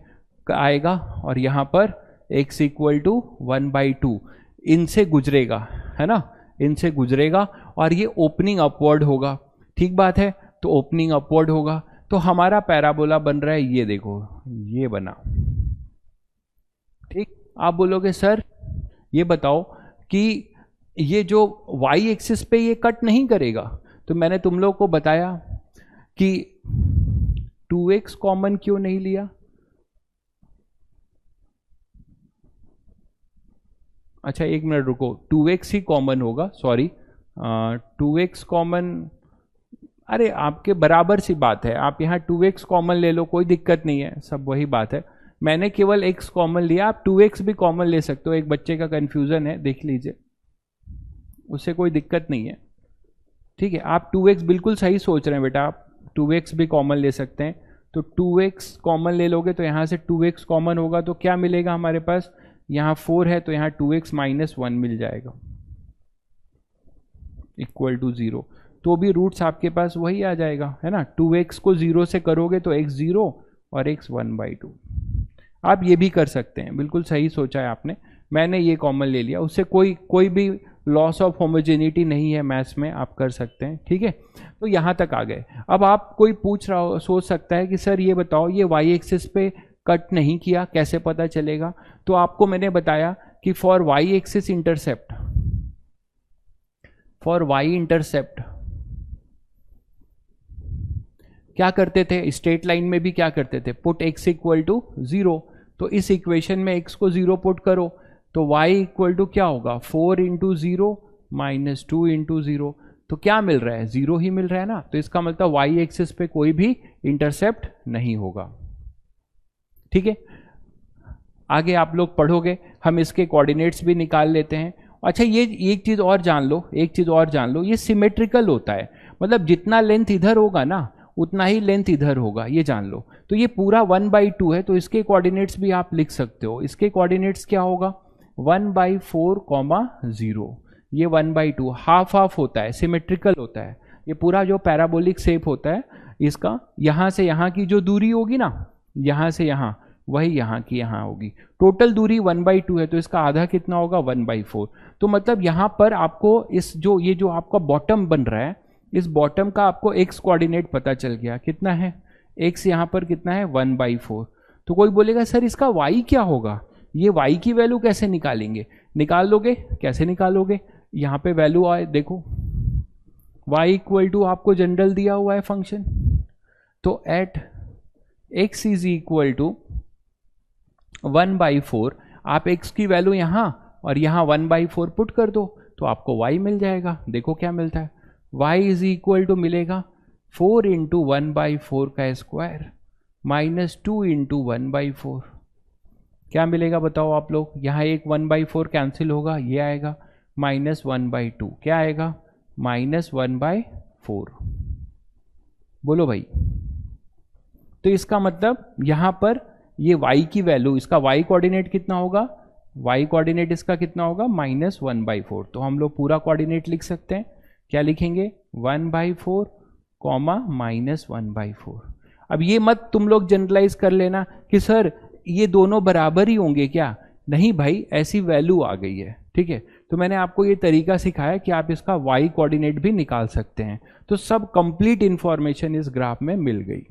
आएगा और यहाँ पर x इक्वल टू 1/2 इनसे गुजरेगा, है ना, इनसे गुजरेगा और ये ओपनिंग अपवर्ड होगा। ठीक बात है, तो ओपनिंग अपवर्ड होगा। तो हमारा पैराबोला बन रहा है, ये देखो ये बना। ठीक, आप बोलोगे सर ये बताओ कि ये जो y एक्सिस पे ये कट नहीं करेगा, तो मैंने तुम लोग को बताया कि 2x कॉमन क्यों नहीं लिया। अच्छा एक मिनट रुको, 2x ही कॉमन होगा, सॉरी 2x कॉमन, अरे आपके बराबर सी बात है, आप यहाँ 2x कॉमन ले लो, कोई दिक्कत नहीं है, सब वही बात है। मैंने केवल x कॉमन लिया, आप 2x भी कॉमन ले सकते हो। एक बच्चे का कंफ्यूजन है, देख लीजिए, उससे कोई दिक्कत नहीं है, ठीक है। आप 2x बिल्कुल सही सोच रहे हैं बेटा, आप 2x भी कॉमन ले सकते हैं। तो 2x कॉमन ले लोगे तो यहाँ से 2x कॉमन होगा तो क्या मिलेगा हमारे पास, यहाँ 4 है तो यहाँ 2x माइनस 1 मिल जाएगा इक्वल टू 0। तो भी रूट्स आपके पास वही आ जाएगा, है ना। 2x को 0 से करोगे तो x 0 और x 1/2। आप ये भी कर सकते हैं, बिल्कुल सही सोचा है आपने। मैंने ये कॉमन ले लिया, उससे कोई भी लॉस ऑफ होमोजेनिटी नहीं है मैथ्स में, आप कर सकते हैं, ठीक है। तो यहाँ तक आ गए। अब आप कोई पूछ रहा हो, सोच सकता है कि सर ये बताओ ये y एक्सिस पे कट नहीं किया, कैसे पता चलेगा। तो आपको मैंने बताया कि for y axis intercept, for y intercept क्या करते थे, स्ट्रेट लाइन में भी क्या करते थे, पुट x इक्वल टू 0। तो इस इक्वेशन में x को 0 पुट करो तो y इक्वल टू क्या होगा, 4 इंटू 0 माइनस 2 इंटू 0। तो क्या मिल रहा है, 0 ही मिल रहा है ना। तो इसका मतलब y एक्सिस पे कोई भी इंटरसेप्ट नहीं होगा, ठीक है। आगे आप लोग पढ़ोगे, हम इसके कोऑर्डिनेट्स भी निकाल लेते हैं। अच्छा ये एक चीज और जान लो, एक चीज और जान लो, ये सिमेट्रिकल होता है, मतलब जितना लेंथ इधर होगा ना उतना ही लेंथ इधर होगा, ये जान लो। तो ये पूरा 1/2 है, तो इसके कोऑर्डिनेट्स भी आप लिख सकते हो। इसके कोऑर्डिनेट्स क्या होगा, 1/4, 0। ये 1/2 हाफ हाफ होता है, सिमेट्रिकल होता है। ये पूरा जो पैराबोलिक शेप होता है इसका, यहाँ से यहाँ की जो दूरी होगी ना, यहाँ से यहाँ वही यहाँ की यहाँ होगी। टोटल दूरी 1/2 है तो इसका आधा कितना होगा 1/4। तो मतलब यहाँ पर आपको इस जो ये जो आपका बॉटम बन रहा है, इस बॉटम का आपको x कोऑर्डिनेट पता चल गया कितना है, x यहाँ पर कितना है 1/4। तो कोई बोलेगा सर इसका y क्या होगा, ये y की वैल्यू कैसे निकालेंगे? निकाल लोगे, कैसे निकालोगे? यहाँ पे वैल्यू आए देखो, y इक्वल टू आपको जनरल दिया हुआ है फंक्शन, तो at x is equal to 1/4, आप x की वैल्यू यहाँ और यहाँ 1/4 पुट कर दो तो आपको y मिल जाएगा। देखो क्या मिलता है, y इज इक्वल टू मिलेगा 4 इंटू 1/4 का स्क्वायर माइनस 2 इंटू 1/4। क्या मिलेगा बताओ आप लोग, यहाँ एक 1/4 कैंसिल होगा, ये आएगा -1/2, क्या आएगा -1/4। बोलो भाई। तो इसका मतलब यहाँ पर ये y की वैल्यू, इसका y कोऑर्डिनेट कितना होगा, y कोऑर्डिनेट इसका कितना होगा -1/4। तो हम लोग पूरा कोऑर्डिनेट लिख सकते हैं, क्या लिखेंगे 1/4 कॉमा -1/4। अब ये मत तुम लोग जनरलाइज कर लेना कि सर ये दोनों बराबर ही होंगे क्या, नहीं भाई ऐसी वैल्यू आ गई है, ठीक है। तो मैंने आपको ये तरीका सिखाया कि आप इसका y कोऑर्डिनेट भी निकाल सकते हैं। तो सब कंप्लीट इंफॉर्मेशन इस ग्राफ में मिल गई।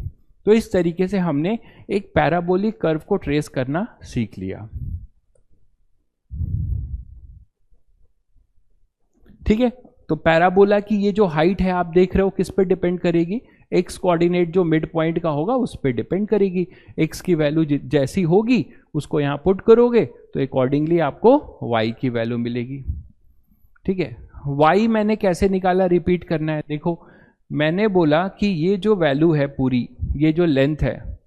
तो इस तरीके से हमने एक पैराबोलिक कर्व को ट्रेस करना सीख लिया, ठीक है। तो पैराबोला की ये जो हाइट है आप देख रहे हो किस पे डिपेंड करेगी, एक्स कोऑर्डिनेट जो मिड पॉइंट का होगा उस पे डिपेंड करेगी। एक्स की वैल्यू जैसी होगी उसको यहाँ पुट करोगे तो अकॉर्डिंगली आपको वाई की वैल्यू मिलेगी, ठीक है। वाई मैंने कैसे निकाला, रिपीट करना है। देखो मैंने बोला कि ये जो वैल्यू है पूरी, ये जो लेंथ है,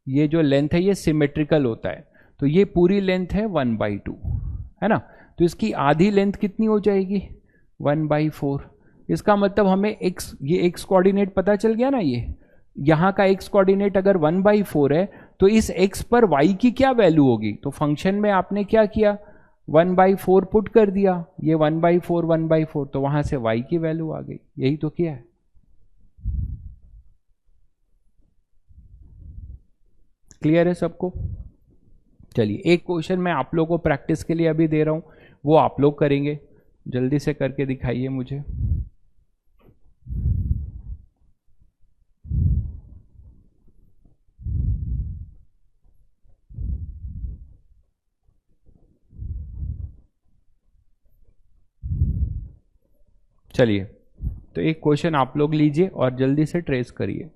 ये जो लेंथ है ये सिमेट्रिकल होता है, तो ये पूरी लेंथ है 1/2, है ना। तो इसकी आधी लेंथ कितनी हो जाएगी 1/4। इसका मतलब हमें x, ये x कोऑर्डिनेट पता चल गया ना, ये यहाँ का x कोऑर्डिनेट अगर 1/4 है तो इस x पर y की क्या वैल्यू होगी। तो फंक्शन में आपने क्या किया 1/4 पुट कर दिया, ये 1/4 1/4, तो वहां से y की वैल्यू आ गई, यही तो किया है। क्लियर है सबको? चलिए एक क्वेश्चन मैं आप लोगों को प्रैक्टिस के लिए अभी दे रहा हूं, वो आप लोग करेंगे, जल्दी से करके दिखाइए मुझे। चलिए तो एक क्वेश्चन आप लोग लीजिए और जल्दी से ट्रेस करिए।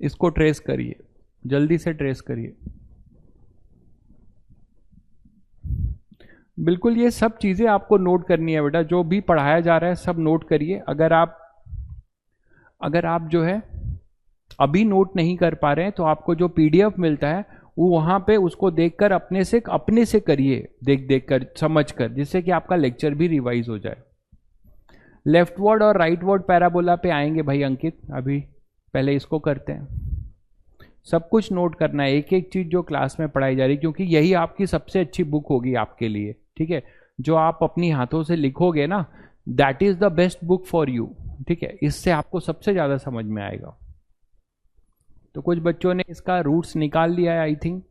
इसको ट्रेस करिए, जल्दी से ट्रेस करिए। बिल्कुल ये सब चीजें आपको नोट करनी है बेटा, जो भी पढ़ाया जा रहा है सब नोट करिए। अगर आप जो है अभी नोट नहीं कर पा रहे हैं तो आपको जो पीडीएफ मिलता है वो वहां पे उसको देखकर अपने से करिए, देख कर समझ कर, जिससे कि आपका लेक्चर भी रिवाइज हो जाए। लेफ्ट वर्ड और राइट वर्ड पैराबोला पे आएंगे भाई अंकित, अभी पहले इसको करते हैं। सब कुछ नोट करना है, एक एक चीज जो क्लास में पढ़ाई जा रही है, क्योंकि यही आपकी सबसे अच्छी बुक होगी आपके लिए, ठीक है। जो आप अपनी हाथों से लिखोगे ना, that is the best book for you, ठीक है। इससे आपको सबसे ज्यादा समझ में आएगा। तो कुछ बच्चों ने इसका रूट्स निकाल लिया है आई थिंक।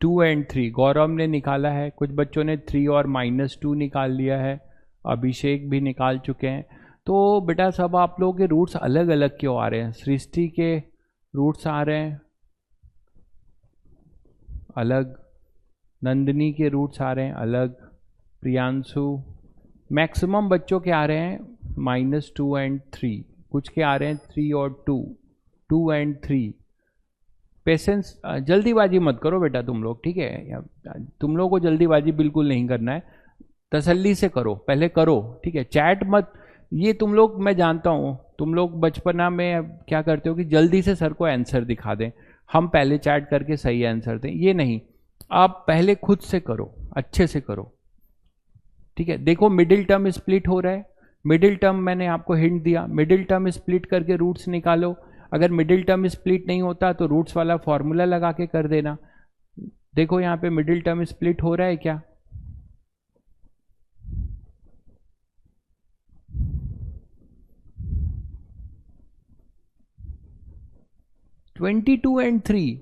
टू एंड 3 गौरव ने निकाला है, कुछ बच्चों ने 3 और -2 निकाल लिया है, अभिषेक भी निकाल चुके हैं। तो बेटा सब आप लोगों के रूट्स अलग अलग क्यों आ रहे हैं? सृष्टि के रूट्स आ रहे हैं अलग, नंदिनी के रूट्स आ रहे हैं अलग, प्रियांशु, मैक्सिमम बच्चों के आ रहे हैं -2 एंड 3, कुछ के आ रहे हैं 3 और 2, 2 एंड 3, पेशेंस, जल्दीबाजी मत करो बेटा तुम लोग, ठीक है? तुम लोगों को जल्दीबाजी बिल्कुल नहीं करना है, तसल्ली से करो, पहले करो, ठीक है? चैट मत, ये तुम लोग, मैं जानता हूँ तुम लोग बचपना में क्या करते हो कि जल्दी से सर को आंसर दिखा दें, हम पहले चैट करके सही आंसर दें, ये नहीं, आप पहले खुद से करो, अच्छे से करो, ठीक है? देखो मिडिल टर्म स्प्लिट हो रहा है, मिडिल टर्म मैंने आपको हिंट दिया, मिडिल टर्म स्प्लिट करके रूट्स निकालो, अगर मिडिल टर्म स्प्लिट नहीं होता तो रूट्स वाला फॉर्मूला लगा के कर देना। देखो यहां पे मिडिल टर्म स्प्लिट हो रहा है क्या? (22 and 3),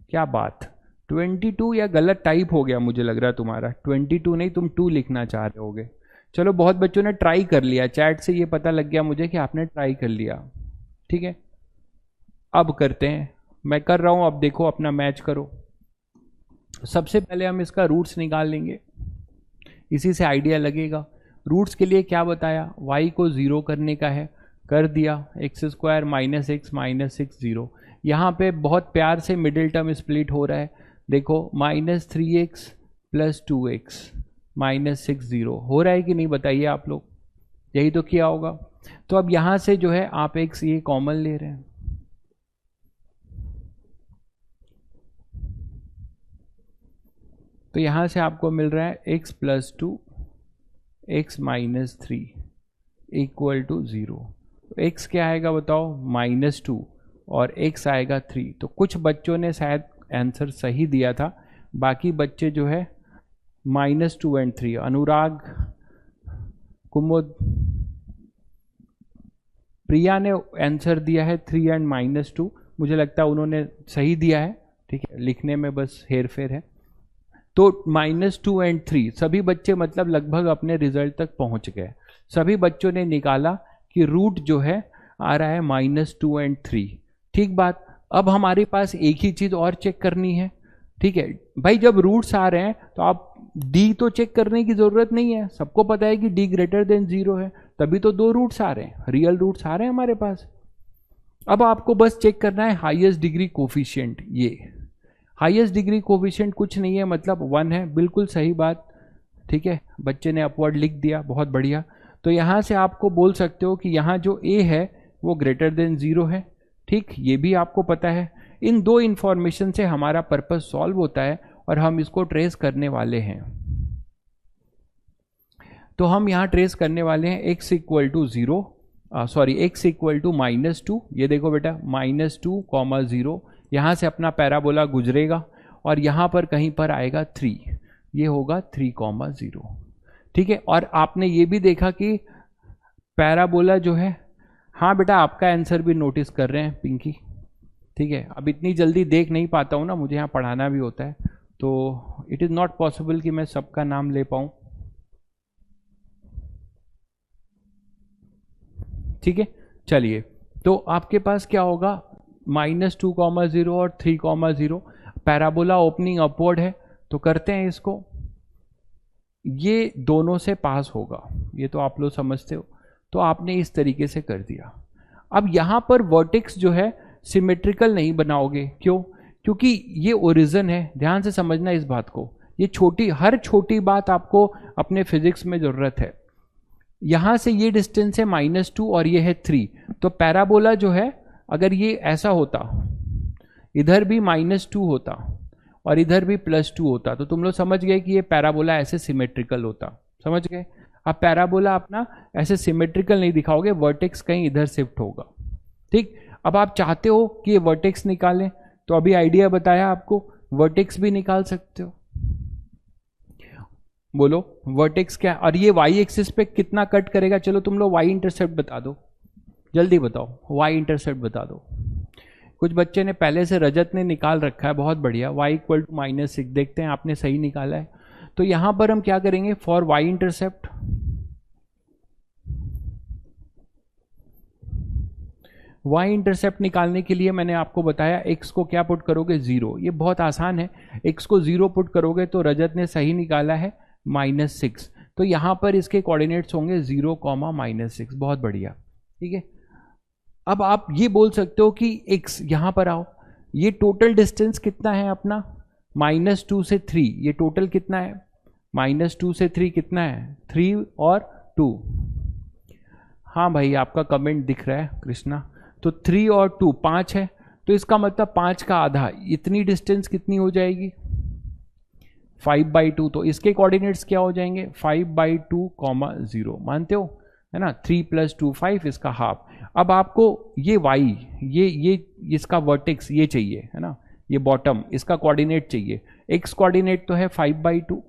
क्या बात, 22 या गलत टाइप हो गया मुझे लग रहा है तुम्हारा, 22 नहीं, तुम 2 लिखना चाह रहे होगे। चलो बहुत बच्चों ने ट्राई कर लिया, चैट से ये पता लग गया मुझे कि आपने ट्राई कर लिया, ठीक है? अब करते हैं, मैं कर रहा हूं, अब देखो अपना मैच करो। सबसे पहले हम इसका रूट्स निकाल लेंगे, इसी से आइडिया लगेगा। रूट्स के लिए क्या बताया, y को 0 करने का है, कर दिया, x square minus x minus 6 0। यहाँ पे बहुत प्यार से मिडिल टर्म स्प्लिट हो रहा है, देखो -3x प्लस 2x माइनस 6 0 हो रहा है कि नहीं, बताइए आप लोग, यही तो किया होगा। तो अब यहाँ से जो है आप x ये कॉमन ले रहे हैं, तो यहाँ से आपको मिल रहा है x plus 2 x minus 3 equal to 0। x क्या आएगा बताओ, -2 और x आएगा 3। तो कुछ बच्चों ने शायद आंसर सही दिया था, बाकी बच्चे जो है -2 and 3, अनुराग, कुमुद, प्रिया ने आंसर दिया है 3 and -2, मुझे लगता है उन्होंने सही दिया है, ठीक है? लिखने में बस हेर फेर है। तो -2 and 3 सभी बच्चे मतलब लगभग अपने रिजल्ट तक पहुंच गए, सभी बच्चों ने निकाला कि रूट जो है आ रहा है -2 and 3, ठीक बात। अब हमारे पास एक ही चीज और चेक करनी है, ठीक है भाई? जब रूट्स आ रहे हैं तो आप डी तो चेक करने की जरूरत नहीं है, सबको पता है कि डी ग्रेटर देन 0 है, तभी तो 2 रूट्स आ रहे हैं, रियल रूट्स आ रहे हैं हमारे पास। अब आपको बस चेक करना है हाईएस्ट डिग्री कोफिशिएंट, ये हाईएस्ट डिग्री कोफिशिएंट कुछ नहीं है, मतलब 1 है, बिल्कुल सही बात, ठीक है? बच्चे ने अपवर्ड लिख दिया, बहुत बढ़िया। तो यहां से आपको बोल सकते हो कि यहाँ जो a है वो ग्रेटर देन 0 है, ठीक, ये भी आपको पता है। इन दो इंफॉर्मेशन से हमारा पर्पस सॉल्व होता है और हम इसको ट्रेस करने वाले हैं। तो हम यहाँ ट्रेस करने वाले हैं x equal to 0, sorry x equal to -2, ये देखो बेटा -2, 0, यहाँ से अपना पैराबोला गुजरेगा और यहाँ पर कहीं पर आएगा 3, ये होगा 3, 0, ठीक है? और आपने ये भी देखा कि पैराबोला जो है, हाँ बेटा आपका आंसर भी नोटिस कर रहे हैं पिंकी, ठीक है? अब इतनी जल्दी देख नहीं पाता हूँ ना, मुझे यहाँ पढ़ाना भी होता है, तो इट इज़ नॉट पॉसिबल कि मैं सबका नाम ले पाऊँ, ठीक है? चलिए, तो आपके पास क्या होगा, -2, 0 और 3, 0, पैराबोला ओपनिंग अपवर्ड है, तो करते हैं इसको, ये दोनों से पास होगा, ये तो आप लोग समझते हो। तो आपने इस तरीके से कर दिया। अब यहां पर वर्टेक्स जो है सिमेट्रिकल नहीं बनाओगे, क्यों? क्योंकि ये ओरिजिन है, ध्यान से समझना इस बात को, ये छोटी, हर छोटी बात आपको अपने फिजिक्स में जरूरत है। यहां से ये डिस्टेंस है -2 और ये है 3, तो पैराबोला जो है अगर ये ऐसा होता, इधर भी -2 होता और इधर भी +2 होता, तो तुम लोग समझ गए कि ये पैराबोला ऐसे सिमेट्रिकल होता, समझ गए? अब पैराबोला अपना ऐसे सिमेट्रिकल नहीं दिखाओगे, वर्टेक्स कहीं इधर शिफ्ट होगा, ठीक? अब आप चाहते हो कि ये वर्टेक्स निकालें, तो अभी आइडिया बताया आपको, वर्टेक्स भी निकाल सकते हो, बोलो वर्टेक्स क्या? और ये वाई एक्सिस पे कितना कट करेगा? चलो तुम लोग वाई इंटरसेप्ट बता दो, जल्दी बताओ, वाई इंटरसेप्ट बता दो। कुछ बच्चे ने पहले से, रजत ने निकाल रखा है, बहुत बढ़िया, y इक्वल टू -6, देखते हैं आपने सही निकाला है। तो यहां पर हम क्या करेंगे, for y intercept, y intercept निकालने के लिए मैंने आपको बताया x को क्या पुट करोगे, 0, ये बहुत आसान है, x को 0 पुट करोगे तो रजत ने सही निकाला है -6, तो यहां पर इसके कोऑर्डिनेट्स होंगे 0, -6, बहुत बढ़िया, ठीक है? अब आप ये बोल सकते हो कि x यहां पर आओ, ये टोटल डिस्टेंस कितना है अपना, -2 से 3, ये टोटल कितना है, -2 से 3 कितना है, 3 और 2। हाँ भाई आपका कमेंट दिख रहा है कृष्णा। तो 3 और 2 5 है, तो इसका मतलब 5 का आधा, इतनी डिस्टेंस कितनी हो जाएगी, 5/2। तो इसके कोऑर्डिनेट्स क्या हो जाएंगे, 5/2, 0, मानते हो, है ना। 3 + 2 5, इसका हाफ। अब आपको ये y, ये इसका वर्टेक्स ये चाहिए, है ना, ये बॉटम, इसका कोऑर्डिनेट चाहिए। x कोऑर्डिनेट तो है 5/2,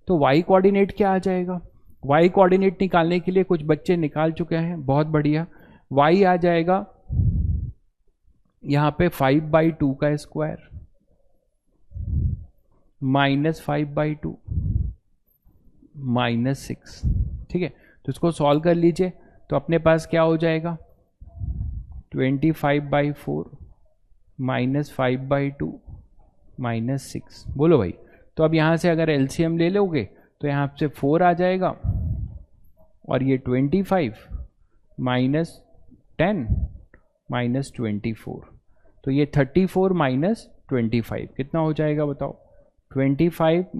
तो y कोऑर्डिनेट क्या आ जाएगा, y कोऑर्डिनेट निकालने के लिए कुछ बच्चे निकाल चुके हैं, बहुत बढ़िया। y आ जाएगा यहाँ पे 5/2 का स्क्वायर -5/2 -6, ठीक है। तो इसको सॉल्व कर लीजिए, तो अपने पास क्या हो जाएगा, 25/4 -5/2 -6, बोलो भाई। तो अब यहाँ से अगर एलसीएम ले लोगे तो यहाँ से 4 आ जाएगा, और ये 25 -10 -24, तो ये 34 -25 कितना हो जाएगा बताओ, 25 -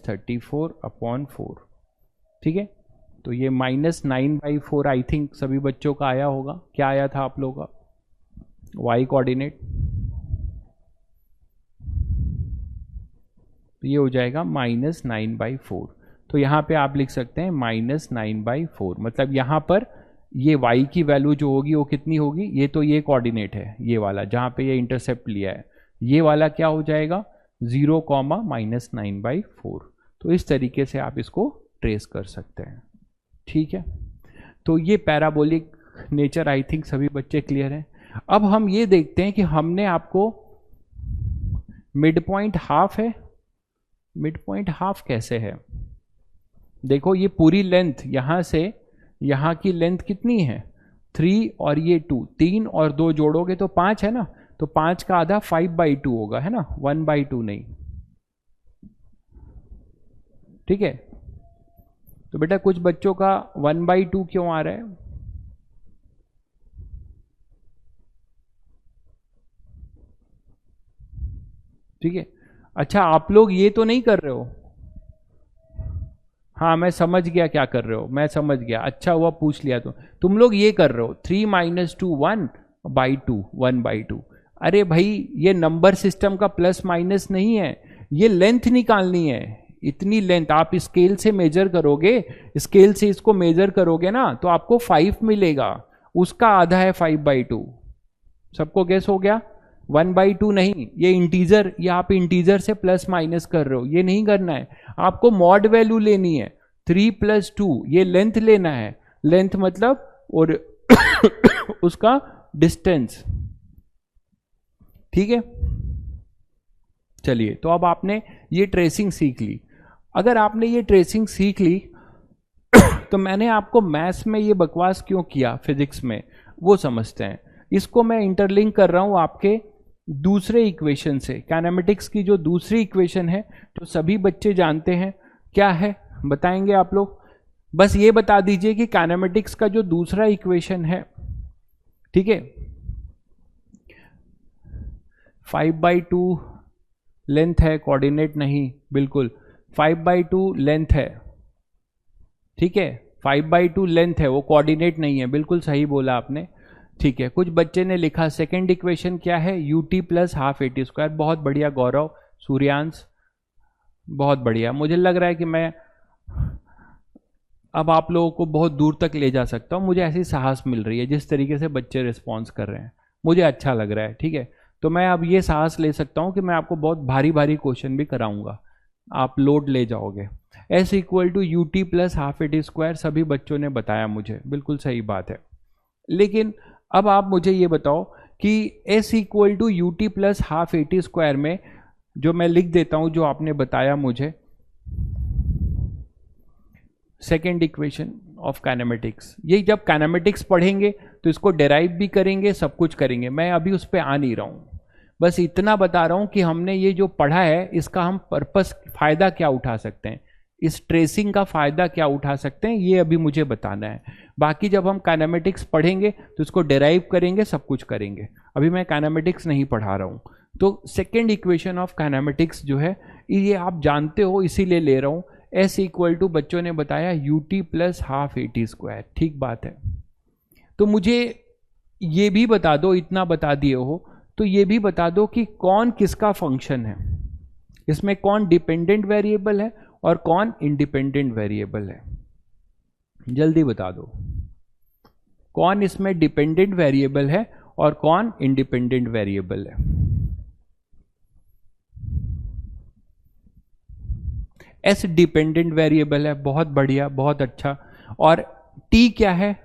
34/4, ठीक है। तो ये -9/4 आई थिंक सभी बच्चों का आया होगा। क्या आया था आप लोगों का y कोऑर्डिनेट, तो ये हो जाएगा -9/4। तो यहाँ पे आप लिख सकते हैं -9/4, मतलब यहाँ पर ये y की वैल्यू जो होगी वो कितनी होगी, ये तो ये कोऑर्डिनेट है ये वाला जहाँ पे ये इंटरसेप्ट लिया है, ये वाला क्या हो जाएगा 0, -9/4। तो इस तरीके से आप इसको ट्रेस कर सकते हैं, ठीक है। तो ये पैराबोलिक नेचर आई थिंक सभी बच्चे क्लियर हैं। अब हम ये देखते हैं कि हमने आपको मिड पॉइंट हाफ है, मिड पॉइंट हाफ कैसे है, देखो ये पूरी लेंथ यहाँ से यहाँ की लेंथ कितनी है 3 और ये 2, 3 और 2 जोड़ोगे तो 5 है ना, तो 5 का आधा 5/2 होगा, है ना, 1/2 नहीं, ठीक है। तो बेटा कुछ बच्चों का 1/2 क्यों आ रहा है, ठीक है। अच्छा आप लोग ये तो नहीं कर रहे हो, हाँ मैं समझ गया क्या कर रहे हो, मैं समझ गया, अच्छा हुआ पूछ लिया। तो तुम लोग ये कर रहे हो 3 - 2 1/2 1/2। अरे भाई ये नंबर सिस्टम का प्लस माइनस नहीं है, ये लेंथ निकालनी है, इतनी लेंथ आप स्केल से मेजर करोगे, स्केल से इसको मेजर करोगे ना तो आपको 5 मिलेगा, उसका आधा है 5/2। सबको गेस हो गया, 1/2 नहीं, ये इंटीजर, ये आप इंटीजर से प्लस माइनस कर रहे हो, ये नहीं करना है, आपको मॉड वैल्यू लेनी है। 3 + 2 ये लेंथ लेना है, लेंथ मतलब और उसका डिस्टेंस, ठीक है। चलिए तो अब आपने ये ट्रेसिंग सीख ली। अगर आपने ये ट्रेसिंग सीख ली तो मैंने आपको मैथ्स में ये बकवास क्यों किया फिजिक्स में वो समझते हैं। इसको मैं इंटरलिंक कर रहा हूं आपके दूसरे इक्वेशन से, काइनेमेटिक्स की जो दूसरी इक्वेशन है तो सभी बच्चे जानते हैं क्या है, बताएंगे आप लोग, बस ये बता दीजिए कि काइनेमेटिक्स का जो दूसरा इक्वेशन है, ठीक है, 5/2 लेंथ है, कोऑर्डिनेट नहीं, बिल्कुल 5/2 लेंथ है, ठीक है, 5/2 लेंथ है, वो कोऑर्डिनेट नहीं है, बिल्कुल सही बोला आपने, ठीक है। कुछ बच्चे ने लिखा सेकंड इक्वेशन क्या है, ut + ½ AT², बहुत बढ़िया गौरव, सूर्यांश, बहुत बढ़िया। मुझे लग रहा है कि मैं अब आप लोगों को बहुत दूर तक ले जा सकता हूँ, मुझे ऐसी साहस मिल रही है, जिस तरीके से बच्चे रिस्पॉन्स कर रहे हैं मुझे अच्छा लग रहा है, ठीक है। तो मैं अब ये साहस ले सकता हूँ कि मैं आपको बहुत भारी भारी क्वेश्चन भी कराऊंगा, आप लोड ले जाओगे। S = ut + ½ AT², सभी बच्चों ने बताया मुझे, बिल्कुल सही बात है। लेकिन अब आप मुझे ये बताओ कि S = ut + ½ AT² में जो मैं लिख देता हूं, जो आपने बताया मुझे, सेकेंड इक्वेशन ऑफ काइनेमेटिक्स, ये जब काइनेमेटिक्स पढ़ेंगे तो इसको डेराइव भी करेंगे, सब कुछ करेंगे, मैं अभी उस पर आ नहीं रहा हूं, बस इतना बता रहा हूं कि हमने ये जो पढ़ा है इसका हम पर्पस, फायदा क्या उठा सकते हैं, इस ट्रेसिंग का फायदा क्या उठा सकते हैं, ये अभी मुझे बताना है। बाकी जब हम काइनेमेटिक्स पढ़ेंगे तो इसको डेराइव करेंगे, सब कुछ करेंगे, अभी मैं काइनेमेटिक्स नहीं पढ़ा रहा हूँ। तो सेकेंड इक्वेशन ऑफ काइनेमेटिक्स जो है ये आप जानते हो, इसीलिए ले रहा हूं। S इक्वल टू बच्चों ने बताया UT plus half AT square. ठीक बात है। तो मुझे ये भी बता दो, इतना बता दिए हो तो ये भी बता दो कि कौन किसका फंक्शन है, इसमें कौन डिपेंडेंट वेरिएबल है और कौन इंडिपेंडेंट वेरिएबल है। जल्दी बता दो कौन इसमें डिपेंडेंट वेरिएबल है और कौन इंडिपेंडेंट वेरिएबल है। S डिपेंडेंट वेरिएबल है, बहुत बढ़िया, बहुत अच्छा। और T क्या है?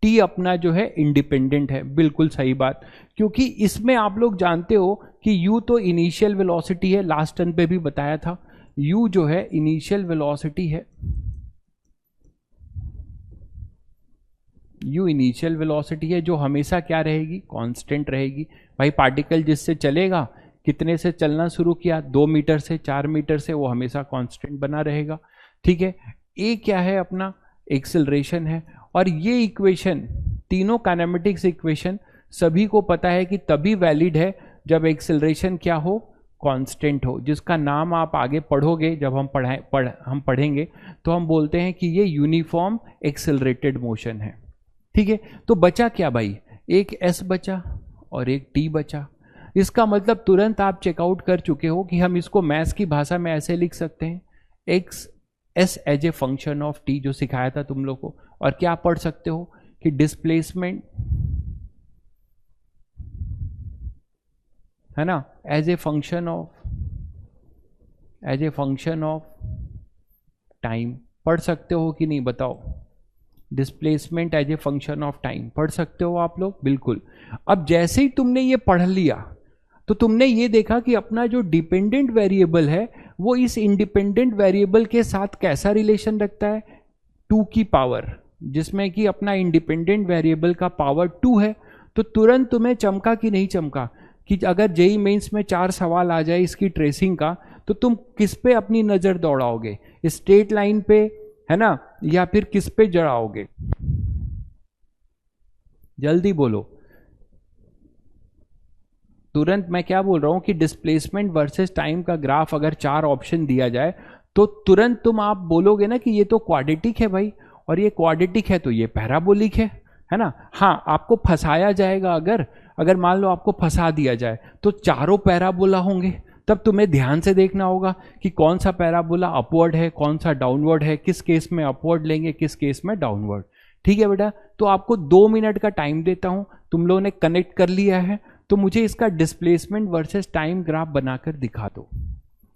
T अपना जो है इंडिपेंडेंट है, बिल्कुल सही बात। क्योंकि इसमें आप लोग जानते हो कि U तो इनिशियल वेलोसिटी है, लास्ट टर्न पे भी बताया था। U जो है इनिशियल वेलोसिटी है, U इनिशियल वेलोसिटी है जो हमेशा क्या रहेगी? कांस्टेंट रहेगी। भाई पार्टिकल जिससे चलेगा, कितने से चलना शुरू किया? 2 मीटर से, 4 मीटर से, वो हमेशा कांस्टेंट बना रहेगा। ठीक है। ए क्या है? अपना एक्सेलरेशन है। और ये इक्वेशन, तीनों काइनेमेटिक्स इक्वेशन सभी को पता है कि तभी वैलिड है जब एक्सेलरेशन क्या हो? कांस्टेंट हो, जिसका नाम आप आगे पढ़ोगे जब हम पढ़ेंगे तो हम बोलते हैं कि ये यूनिफॉर्म एक्सेलरेटेड मोशन है। ठीक है। तो बचा क्या भाई? एक S बचा और एक T बचा। इसका मतलब तुरंत आप चेकआउट कर चुके हो कि हम इसको मैथ्स की भाषा में ऐसे लिख सकते हैं, x s as a function of t, जो सिखाया था तुम लोग को। और क्या पढ़ सकते हो कि डिस्प्लेसमेंट है ना, as a function of time. पढ़ सकते हो कि नहीं बताओ? Displacement as a function of time पढ़ सकते हो आप लोग? बिल्कुल। अब जैसे ही तुमने ये पढ़ लिया तो तुमने ये देखा कि अपना जो डिपेंडेंट वेरिएबल है वो इस इंडिपेंडेंट वेरिएबल के साथ कैसा रिलेशन रखता है? 2 की पावर, जिसमें कि अपना इंडिपेंडेंट वेरिएबल का पावर 2 है। तो तुरंत तुम्हें चमका कि नहीं चमका कि अगर जेईई मेंस में 4 सवाल आ जाए इसकी ट्रेसिंग का, तो तुम किस पे अपनी नजर दौड़ाओगे? स्ट्रेट लाइन पे, है ना, या फिर किस पे जड़ाओगे? जल्दी बोलो। तुरंत मैं क्या बोल रहा हूं कि डिस्प्लेसमेंट वर्सेस टाइम का ग्राफ अगर 4 ऑप्शन दिया जाए तो तुरंत तुम आप बोलोगे ना कि ये तो क्वाड्रेटिक है भाई, और ये क्वाड्रेटिक है तो ये पैराबोलिक है ना। हाँ, आपको फंसाया जाएगा। अगर मान लो आपको फंसा दिया जाए तो चारों पैराबोला होंगे, तब तुम्हें ध्यान से देखना होगा कि कौन सा पैराबोला अपवर्ड है, कौन सा डाउनवर्ड है, किस केस में अपवर्ड लेंगे, किस केस में डाउनवर्ड। ठीक है बेटा, तो आपको 2 मिनट का टाइम देता हूं। तुम लोगों ने कनेक्ट कर लिया है तो मुझे इसका डिस्प्लेसमेंट वर्सेस टाइम ग्राफ बनाकर दिखा दो,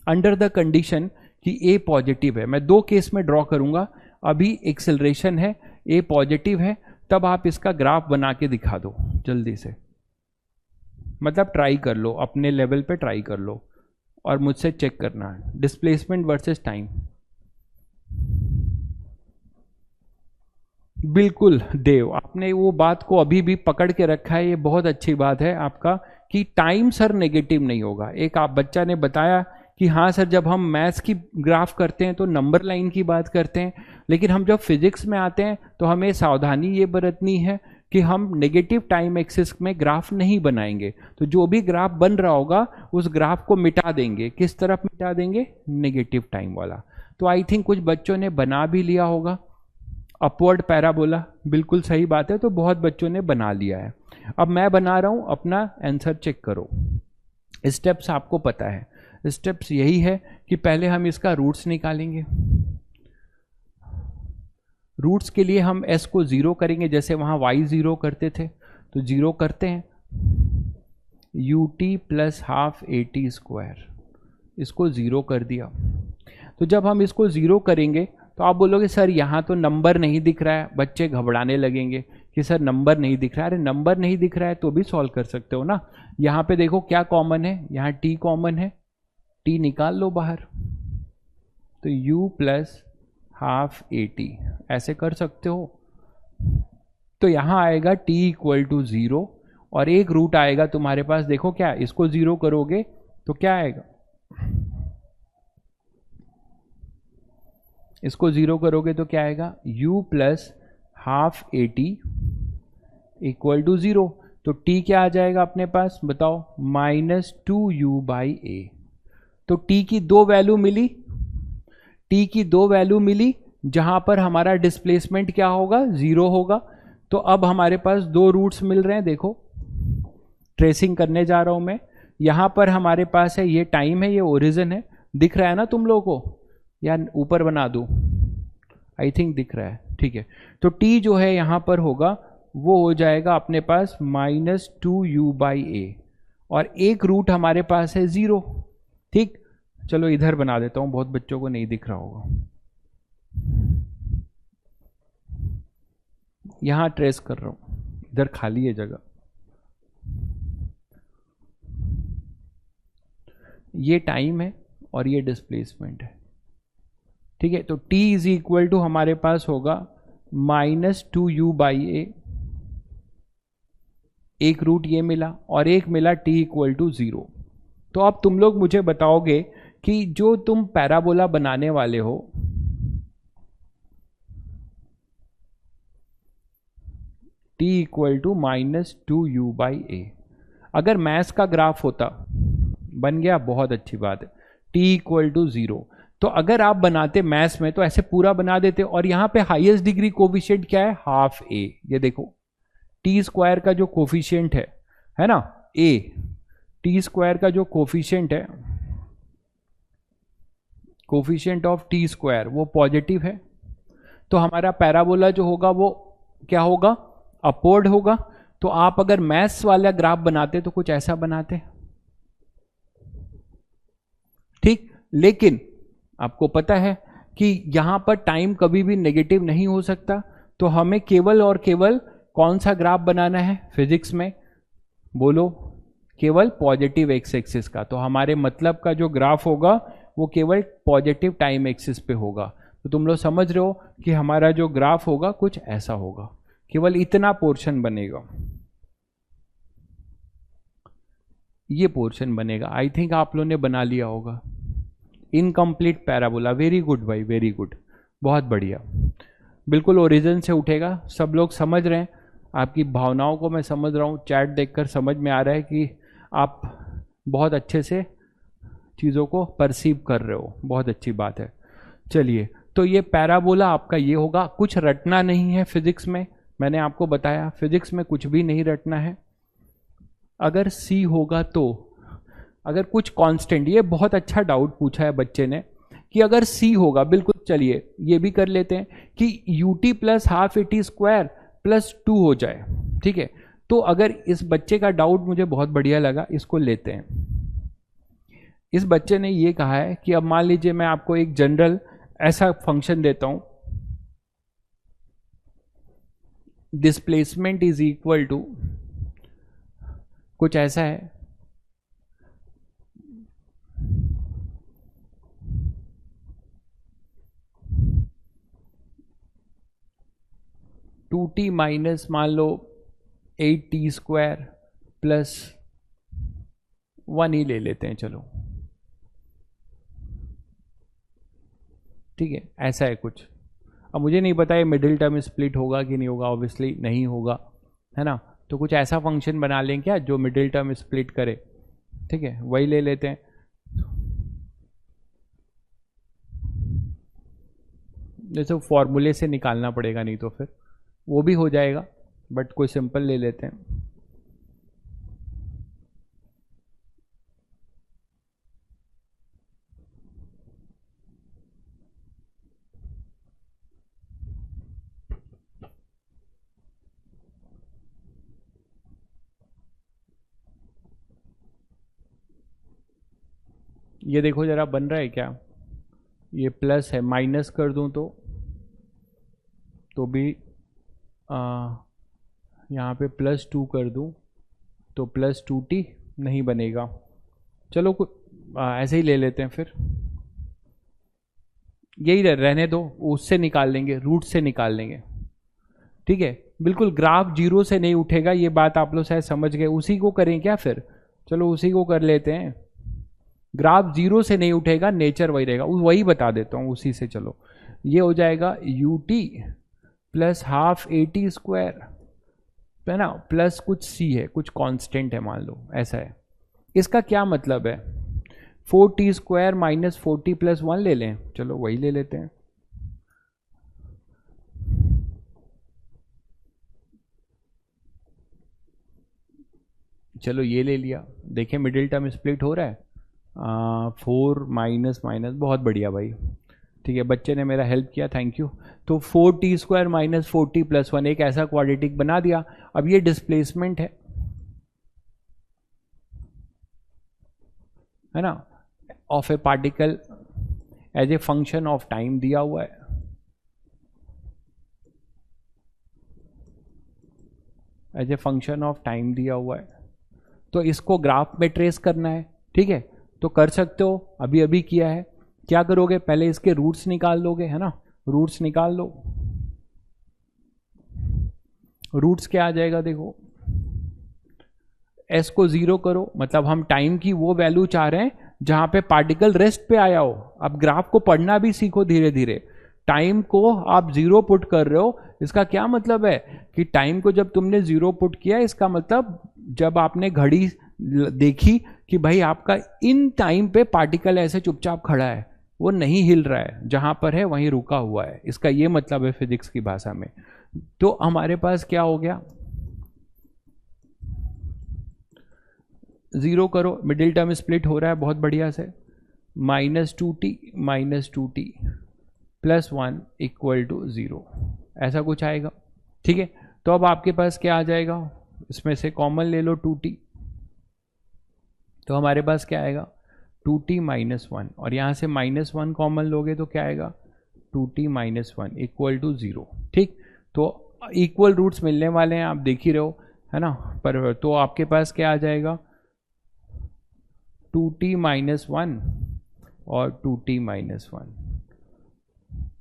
अंडर द कंडीशन कि ए पॉजिटिव है। मैं 2 केस में ड्रॉ करूंगा। अभी एक्सेलरेशन है, ए पॉजिटिव है, तब आप इसका ग्राफ बना के दिखा दो जल्दी से। मतलब ट्राई कर लो, अपने लेवल पे ट्राई कर लो और मुझसे चेक करना है डिस्प्लेसमेंट वर्सेस टाइम। बिल्कुल देव, आपने वो बात को अभी भी पकड़ के रखा है, ये बहुत अच्छी बात है आपका कि टाइम सर नेगेटिव नहीं होगा। एक आप बच्चा ने बताया कि हाँ सर, जब हम मैथ्स की ग्राफ करते हैं तो नंबर लाइन की बात करते हैं, लेकिन हम जब फिजिक्स में आते हैं तो हमें सावधानी ये बरतनी है कि हम नेगेटिव टाइम एक्सिस में ग्राफ नहीं बनाएंगे। तो जो भी ग्राफ बन रहा होगा उस ग्राफ को मिटा देंगे। किस तरफ मिटा देंगे? नेगेटिव टाइम वाला। तो आई थिंक कुछ बच्चों ने बना भी लिया होगा अपवर्ड पैराबोला। बिल्कुल सही बात है, तो बहुत बच्चों ने बना लिया है। अब मैं बना रहा हूं, अपना आंसर चेक करो। स्टेप्स आपको पता है, स्टेप्स यही है कि पहले हम इसका रूट्स निकालेंगे। रूट्स के लिए हम s को 0 करेंगे, जैसे वहां y 0 करते थे तो 0 करते हैं। ut plus half AT square, इसको 0 कर दिया। तो जब हम इसको 0 करेंगे तो आप बोलोगे सर यहाँ तो नंबर नहीं दिख रहा है। बच्चे घबराने लगेंगे कि सर नंबर नहीं दिख रहा है। अरे नंबर नहीं दिख रहा है तो भी सॉल्व कर सकते हो ना। यहाँ पे देखो क्या कॉमन है, यहाँ t कॉमन है, t निकाल लो बाहर, तो u प्लस हाफ AT ऐसे कर सकते हो। तो यहाँ आएगा t इक्वल टू 0 और एक रूट आएगा तुम्हारे पास। देखो क्या, इसको 0 करोगे तो क्या आएगा? इसको 0 करोगे तो क्या आएगा? u plus half AT equal to 0। तो t क्या आ जाएगा अपने पास बताओ, -2u/a। तो t की दो वैल्यू मिली, t की दो वैल्यू मिली, जहां पर हमारा डिस्प्लेसमेंट क्या होगा, 0 होगा। तो अब हमारे पास दो रूट्स मिल रहे हैं, देखो ट्रेसिंग करने जा रहा हूं मैं। यहां पर हमारे पास है, ये टाइम है, ये ओरिजिन है, दिख रहा है ना तुम लोगों को, या ऊपर बना दूं, आई थिंक दिख रहा है, ठीक है। तो t जो है यहां पर होगा वो हो जाएगा अपने पास -2u/a, और एक रूट हमारे पास है 0, ठीक। चलो इधर बना देता हूं, बहुत बच्चों को नहीं दिख रहा होगा, यहां ट्रेस कर रहा हूं, इधर खाली है जगह। ये टाइम है और ये डिस्प्लेसमेंट है, ठीक है। तो t इज इक्वल टू हमारे पास होगा -2u/a, एक रूट ये मिला और एक मिला t इक्वल टू 0। तो अब तुम लोग मुझे बताओगे कि जो तुम पैराबोला बनाने वाले हो, t इक्वल टू -2u/a, अगर मैथ्स का ग्राफ होता, बन गया, बहुत अच्छी बात है, t इक्वल टू 0। तो अगर आप बनाते मैथ्स में तो ऐसे पूरा बना देते, और यहां पे हाईएस्ट डिग्री कोफिशिएंट क्या है, हाफ a। ये देखो टी स्क्वायर का जो कोफिशिएंट है ना a, टी स्क्वायर का जो कोफिशिएंट है, कोफिशिएंट ऑफ टी स्क्वायर, वो पॉजिटिव है। तो हमारा पैराबोला जो होगा वो क्या होगा, अपवर्ड होगा। तो आप अगर मैथ्स वाला ग्राफ बनाते तो कुछ ऐसा बनाते, ठीक। लेकिन आपको पता है कि यहां पर टाइम कभी भी नेगेटिव नहीं हो सकता, तो हमें केवल और केवल कौन सा ग्राफ बनाना है फिजिक्स में, बोलो, केवल पॉजिटिव एक्स एक्सिस का। तो हमारे मतलब का जो ग्राफ होगा वो केवल पॉजिटिव टाइम एक्सिस पे होगा। तो तुम लोग समझ रहे हो कि हमारा जो ग्राफ होगा कुछ ऐसा होगा, केवल इतना पोर्शन बनेगा, ये पोर्शन बनेगा। आई थिंक आप लोगों ने बना लिया होगा, इनकम्प्लीट पैराबोला। वेरी गुड भाई, वेरी गुड, बहुत बढ़िया, बिल्कुल ओरिजिन से उठेगा। सब लोग समझ रहे हैं, आपकी भावनाओं को मैं समझ रहा हूँ, चैट देखकर समझ में आ रहा है कि आप बहुत अच्छे से चीज़ों को परसीव कर रहे हो, बहुत अच्छी बात है। चलिए, तो ये पैराबोला आपका ये होगा, कुछ रटना नहीं है फिजिक्स में, मैंने आपको बताया फिजिक्स में कुछ भी नहीं रटना है। अगर c होगा तो, अगर कुछ कांस्टेंट, ये बहुत अच्छा डाउट पूछा है बच्चे ने कि अगर c होगा, बिल्कुल चलिए ये भी कर लेते हैं कि ut plus half eighty square plus 2 हो जाए, ठीक है। तो अगर इस बच्चे का डाउट मुझे बहुत बढ़िया लगा, इसको लेते हैं। इस बच्चे ने ये कहा है कि अब मान लीजिए मैं आपको एक जनरल ऐसा फंक्शन देता हूं, डिस्प्लेसमेंट इज इक्वल टू कुछ ऐसा है, टू टी माइनस मान लो 8t स्क्वायर प्लस 1 ही ले लेते हैं, चलो ठीक है, ऐसा है कुछ। अब मुझे नहीं पता ये मिडिल टर्म स्प्लिट होगा कि नहीं होगा, ऑब्वियसली नहीं होगा, है ना। तो कुछ ऐसा फंक्शन बना लें क्या जो मिडिल टर्म स्प्लिट करे, ठीक है, वही ले लेते हैं। जैसे फॉर्मूले से निकालना पड़ेगा, नहीं तो फिर वो भी हो जाएगा, बट कोई सिंपल ले लेते हैं। ये देखो जरा बन रहा है क्या, ये प्लस है, माइनस कर दूं तो भी यहाँ पे +2 कर दूं तो +2t नहीं बनेगा। चलो ऐसे ही ले लेते हैं, फिर यही रहने दो, उससे निकाल लेंगे, रूट से निकाल लेंगे, ठीक है। बिल्कुल ग्राफ 0 से नहीं उठेगा, ये बात आप लोग शायद समझ गए। उसी को करें क्या फिर, चलो उसी को कर लेते हैं। ग्राफ 0 से नहीं उठेगा, नेचर वही रहेगा, वही बता देता हूँ उसी से। चलो ये हो जाएगा ut plus half eighty square तो है ना, प्लस कुछ सी है, कुछ कांस्टेंट है मान लो, ऐसा है। इसका क्या मतलब है, 4t² माइनस 4t प्लस 1 ले लें, चलो वही ले लेते हैं। चलो ये ले लिया, देखें मिडिल टर्म स्प्लिट हो रहा है, 4 माइनस माइनस, बहुत बढ़िया भाई, ठीक है, बच्चे ने मेरा हेल्प किया, थैंक यू। तो 4t² माइनस 4t प्लस 1 एक ऐसा क्वाड्रेटिक बना दिया। अब ये डिस्प्लेसमेंट है ना, of a particle as a function of time दिया हुआ है, as a function of time दिया हुआ है। तो इसको ग्राफ में ट्रेस करना है, ठीक है, तो कर सकते हो, अभी अभी किया है। क्या करोगे, पहले इसके रूट्स निकाल लोगे, है ना, रूट्स निकाल लो। रूट्स क्या आ जाएगा, देखो s को 0 करो, मतलब हम टाइम की वो वैल्यू चाह रहे हैं जहां पे पार्टिकल रेस्ट पे आया हो। अब ग्राफ को पढ़ना भी सीखो धीरे धीरे। टाइम को आप 0 पुट कर रहे हो, इसका क्या मतलब है कि टाइम को जब तुमने 0 पुट किया, इसका मतलब जब आपने घड़ी देखी कि भाई आपका इन टाइम पे पार्टिकल ऐसे चुपचाप खड़ा है, वो नहीं हिल रहा है, जहां पर है वहीं रुका हुआ है, इसका ये मतलब है फिजिक्स की भाषा में। तो हमारे पास क्या हो गया, 0 करो, मिडिल टर्म स्प्लिट हो रहा है बहुत बढ़िया से, -2t प्लस 1 इक्वल टू 0, ऐसा कुछ आएगा, ठीक है। तो अब आपके पास क्या आ जाएगा, इसमें से कॉमन ले लो 2t, तो हमारे पास क्या आएगा 2t माइनस 1, और यहाँ से -1 कॉमन लोगे तो क्या आएगा 2t माइनस 1 इक्वल टू 0, ठीक। तो इक्वल रूट्स मिलने वाले हैं, आप देख ही रहे हो, है ना। पर तो आपके पास क्या आ जाएगा 2t माइनस 1 और 2t माइनस 1,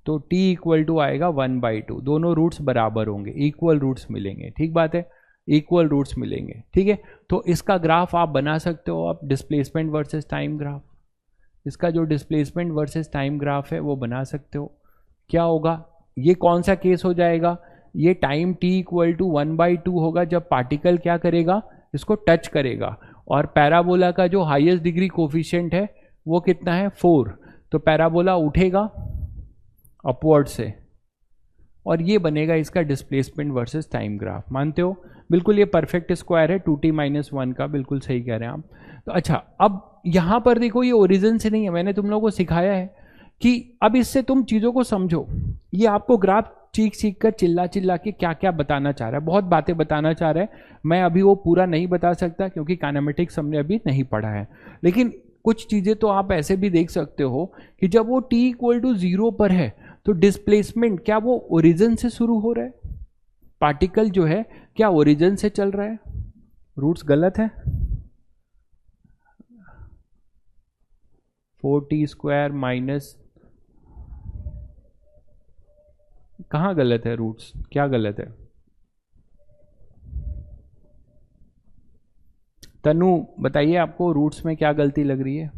तो t इक्वल टू आएगा 1/2, दोनों रूट्स बराबर होंगे, इक्वल रूट्स मिलेंगे, ठीक बात है, इक्वल रूट्स मिलेंगे, ठीक है। तो इसका ग्राफ आप बना सकते हो, आप डिस्प्लेसमेंट वर्सेस टाइम ग्राफ, इसका जो डिस्प्लेसमेंट वर्सेस टाइम ग्राफ है वो बना सकते हो। क्या होगा, ये कौन सा केस हो जाएगा, ये टाइम t इक्वल टू 1/2 होगा जब पार्टिकल क्या करेगा, इसको टच करेगा, और पैराबोला का जो हाईएस्ट डिग्री कोफिशिएंट है वो कितना है 4, तो पैराबोला उठेगा अपवर्ड से, और ये बनेगा इसका डिस्प्लेसमेंट वर्सेस टाइम ग्राफ। मानते हो, बिल्कुल ये परफेक्ट स्क्वायर है 2t माइनस 1 का, बिल्कुल सही कह रहे हैं आप। तो अच्छा, अब यहां पर देखो ये ओरिजिन से नहीं है, मैंने तुम लोगों को सिखाया है कि अब इससे तुम चीजों को समझो। ये आपको ग्राफ चीख कर चिल्ला के क्या क्या बताना चाह रहा है, बहुत बातें बताना चाह रहा है, मैं अभी वो पूरा नहीं बता सकता क्योंकि काइनेमेटिक्स हमने अभी नहीं पढ़ा है, लेकिन कुछ चीजें तो आप ऐसे भी देख सकते हो कि जब वो t इक्वल टू 0 पर है तो डिस्प्लेसमेंट क्या वो ओरिजिन से शुरू हो रहा है, पार्टिकल जो है क्या ओरिजिन से चल रहा है, रूट्स गलत है, 4t² माइनस, कहाँ गलत है रूट्स, क्या गलत है, तनु बताइए आपको रूट्स में क्या गलती लग रही है।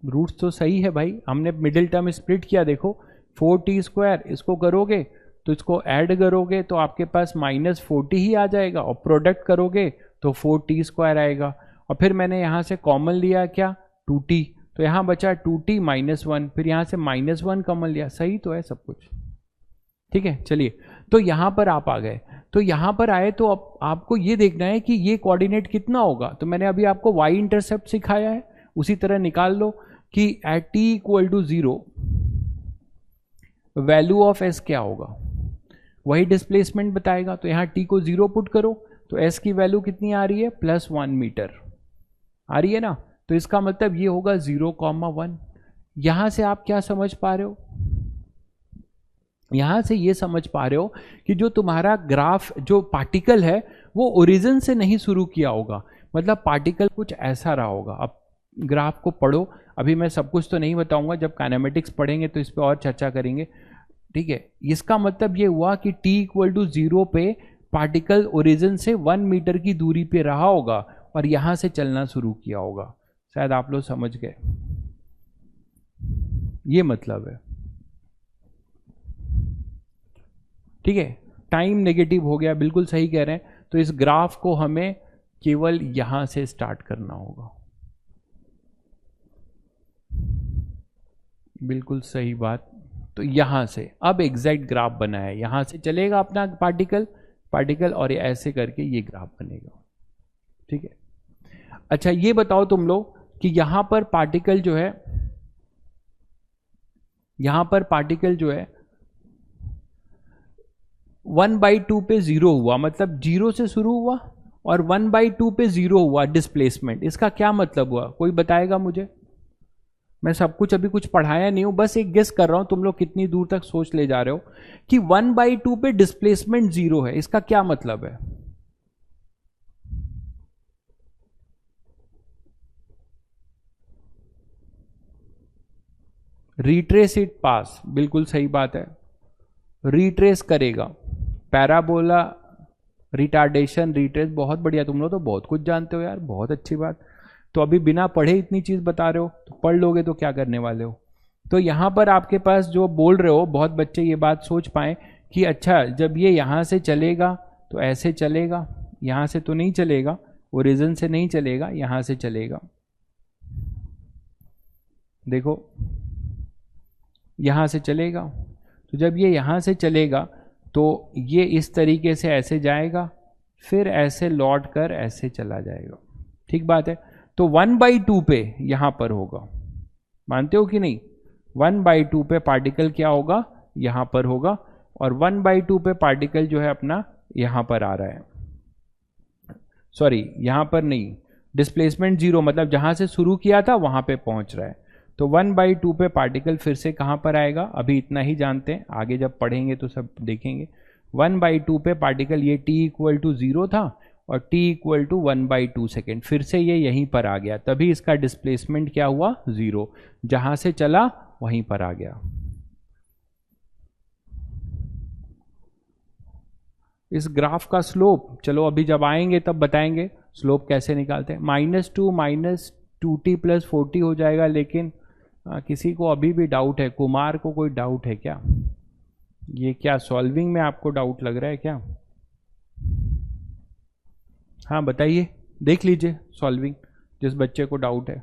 रूट्स तो सही है भाई, हमने मिडिल टर्म स्प्लिट किया, देखो 4t², इसको करोगे तो इसको ऐड करोगे तो आपके पास -40 ही आ जाएगा, और प्रोडक्ट करोगे तो 4t² आएगा, और फिर मैंने यहाँ से कॉमन लिया क्या 2t, तो यहाँ बचा 2t माइनस 1, फिर यहाँ से -1 कॉमन लिया, सही तो है सब कुछ, ठीक है। चलिए, तो यहाँ पर आप आ गए, तो यहाँ पर आए तो अब आपको ये देखना है कि ये कोऑर्डिनेट कितना होगा, तो मैंने अभी आपको y इंटरसेप्ट सिखाया है, उसी तरह निकाल लो कि at t equal to 0 value of s क्या होगा, वही डिस्प्लेसमेंट बताएगा। तो यहाँ t को 0 पुट करो तो s की वैल्यू कितनी आ रही है +1 मीटर आ रही है ना, तो इसका मतलब ये होगा 0,1। यहां से आप क्या समझ पा रहे हो, यहां से ये समझ पा रहे हो कि जो तुम्हारा ग्राफ, जो पार्टिकल है वो ओरिजिन से नहीं शुरू किया होगा, मतलब पार्टिकल कुछ ऐसा रहा होगा। अब ग्राफ को पढ़ो, अभी मैं सब कुछ तो नहीं बताऊंगा, जब काइनेमेटिक्स पढ़ेंगे तो इस पर और चर्चा करेंगे, ठीक है। इसका मतलब ये हुआ कि t इक्वल टू 0 पे पार्टिकल ओरिजिन से 1 मीटर की दूरी पे रहा होगा, और यहां से चलना शुरू किया होगा। शायद आप लोग समझ गए, ये मतलब है। ठीक है, टाइम नेगेटिव हो गया, बिल्कुल सही कह रहे हैं। तो इस ग्राफ को हमें केवल यहां से स्टार्ट करना होगा, बिल्कुल सही बात। तो यहां से अब एग्जैक्ट ग्राफ बना है, यहां से चलेगा अपना पार्टिकल और ऐसे करके ये ग्राफ बनेगा। ठीक है, अच्छा ये बताओ तुम लोग कि यहां पर पार्टिकल जो है 1/2 पे 0 हुआ, मतलब 0 से शुरू हुआ और 1/2 पे 0 हुआ डिस्प्लेसमेंट। इसका क्या मतलब हुआ, कोई बताएगा मुझे? मैं सब कुछ अभी कुछ पढ़ाया नहीं हूं, बस एक गेस कर रहा हूं तुम लोग कितनी दूर तक सोच ले जा रहे हो कि 1/2 पे डिस्प्लेसमेंट 0 है, इसका क्या मतलब है? रिट्रेस इट पास, बिल्कुल सही बात है, रिट्रेस करेगा। पैराबोला, रिटार्डेशन, रिट्रेस, बहुत बढ़िया, तुम लोग तो बहुत कुछ जानते हो यार, बहुत अच्छी बात। तो अभी बिना पढ़े इतनी चीज बता रहे हो, तो पढ़ लोगे तो क्या करने वाले हो। तो यहां पर आपके पास जो बोल रहे हो, बहुत बच्चे ये बात सोच पाए कि अच्छा जब ये यहां से चलेगा तो ऐसे चलेगा, यहां से तो नहीं चलेगा, ओरिजिन से नहीं चलेगा, यहां से चलेगा। देखो यहां से चलेगा, तो जब ये यहां से चलेगा तो ये इस तरीके से ऐसे जाएगा, फिर ऐसे लौट कर ऐसे चला जाएगा। ठीक बात है। तो 1/2 पे यहां पर होगा, मानते हो कि नहीं? 1/2 पे पार्टिकल क्या होगा, यहां पर होगा, और 1/2 पे पार्टिकल जो है अपना यहां पर आ रहा है, सॉरी यहां पर नहीं, डिस्प्लेसमेंट 0, मतलब जहां से शुरू किया था वहां पे पहुंच रहा है। तो 1/2 पे पार्टिकल फिर से कहां पर आएगा, अभी इतना ही जानते हैं, आगे जब पढ़ेंगे तो सब देखेंगे। 1/2 पे पार्टिकल, ये t = 0 था और t = 1/2 सेकेंड, फिर से ये यहीं पर आ गया, तभी इसका डिस्प्लेसमेंट क्या हुआ, 0, जहां से चला वहीं पर आ गया। इस ग्राफ का स्लोप, चलो अभी जब आएंगे तब बताएंगे स्लोप कैसे निकालते हैं। -2 - 2t + 40 हो जाएगा, लेकिन किसी को अभी भी डाउट है? कुमार को कोई डाउट है क्या? ये क्या सॉल्विंग में आपको डाउट लग रहा है क्या? हाँ बताइए, देख लीजिए सॉल्विंग, जिस बच्चे को डाउट है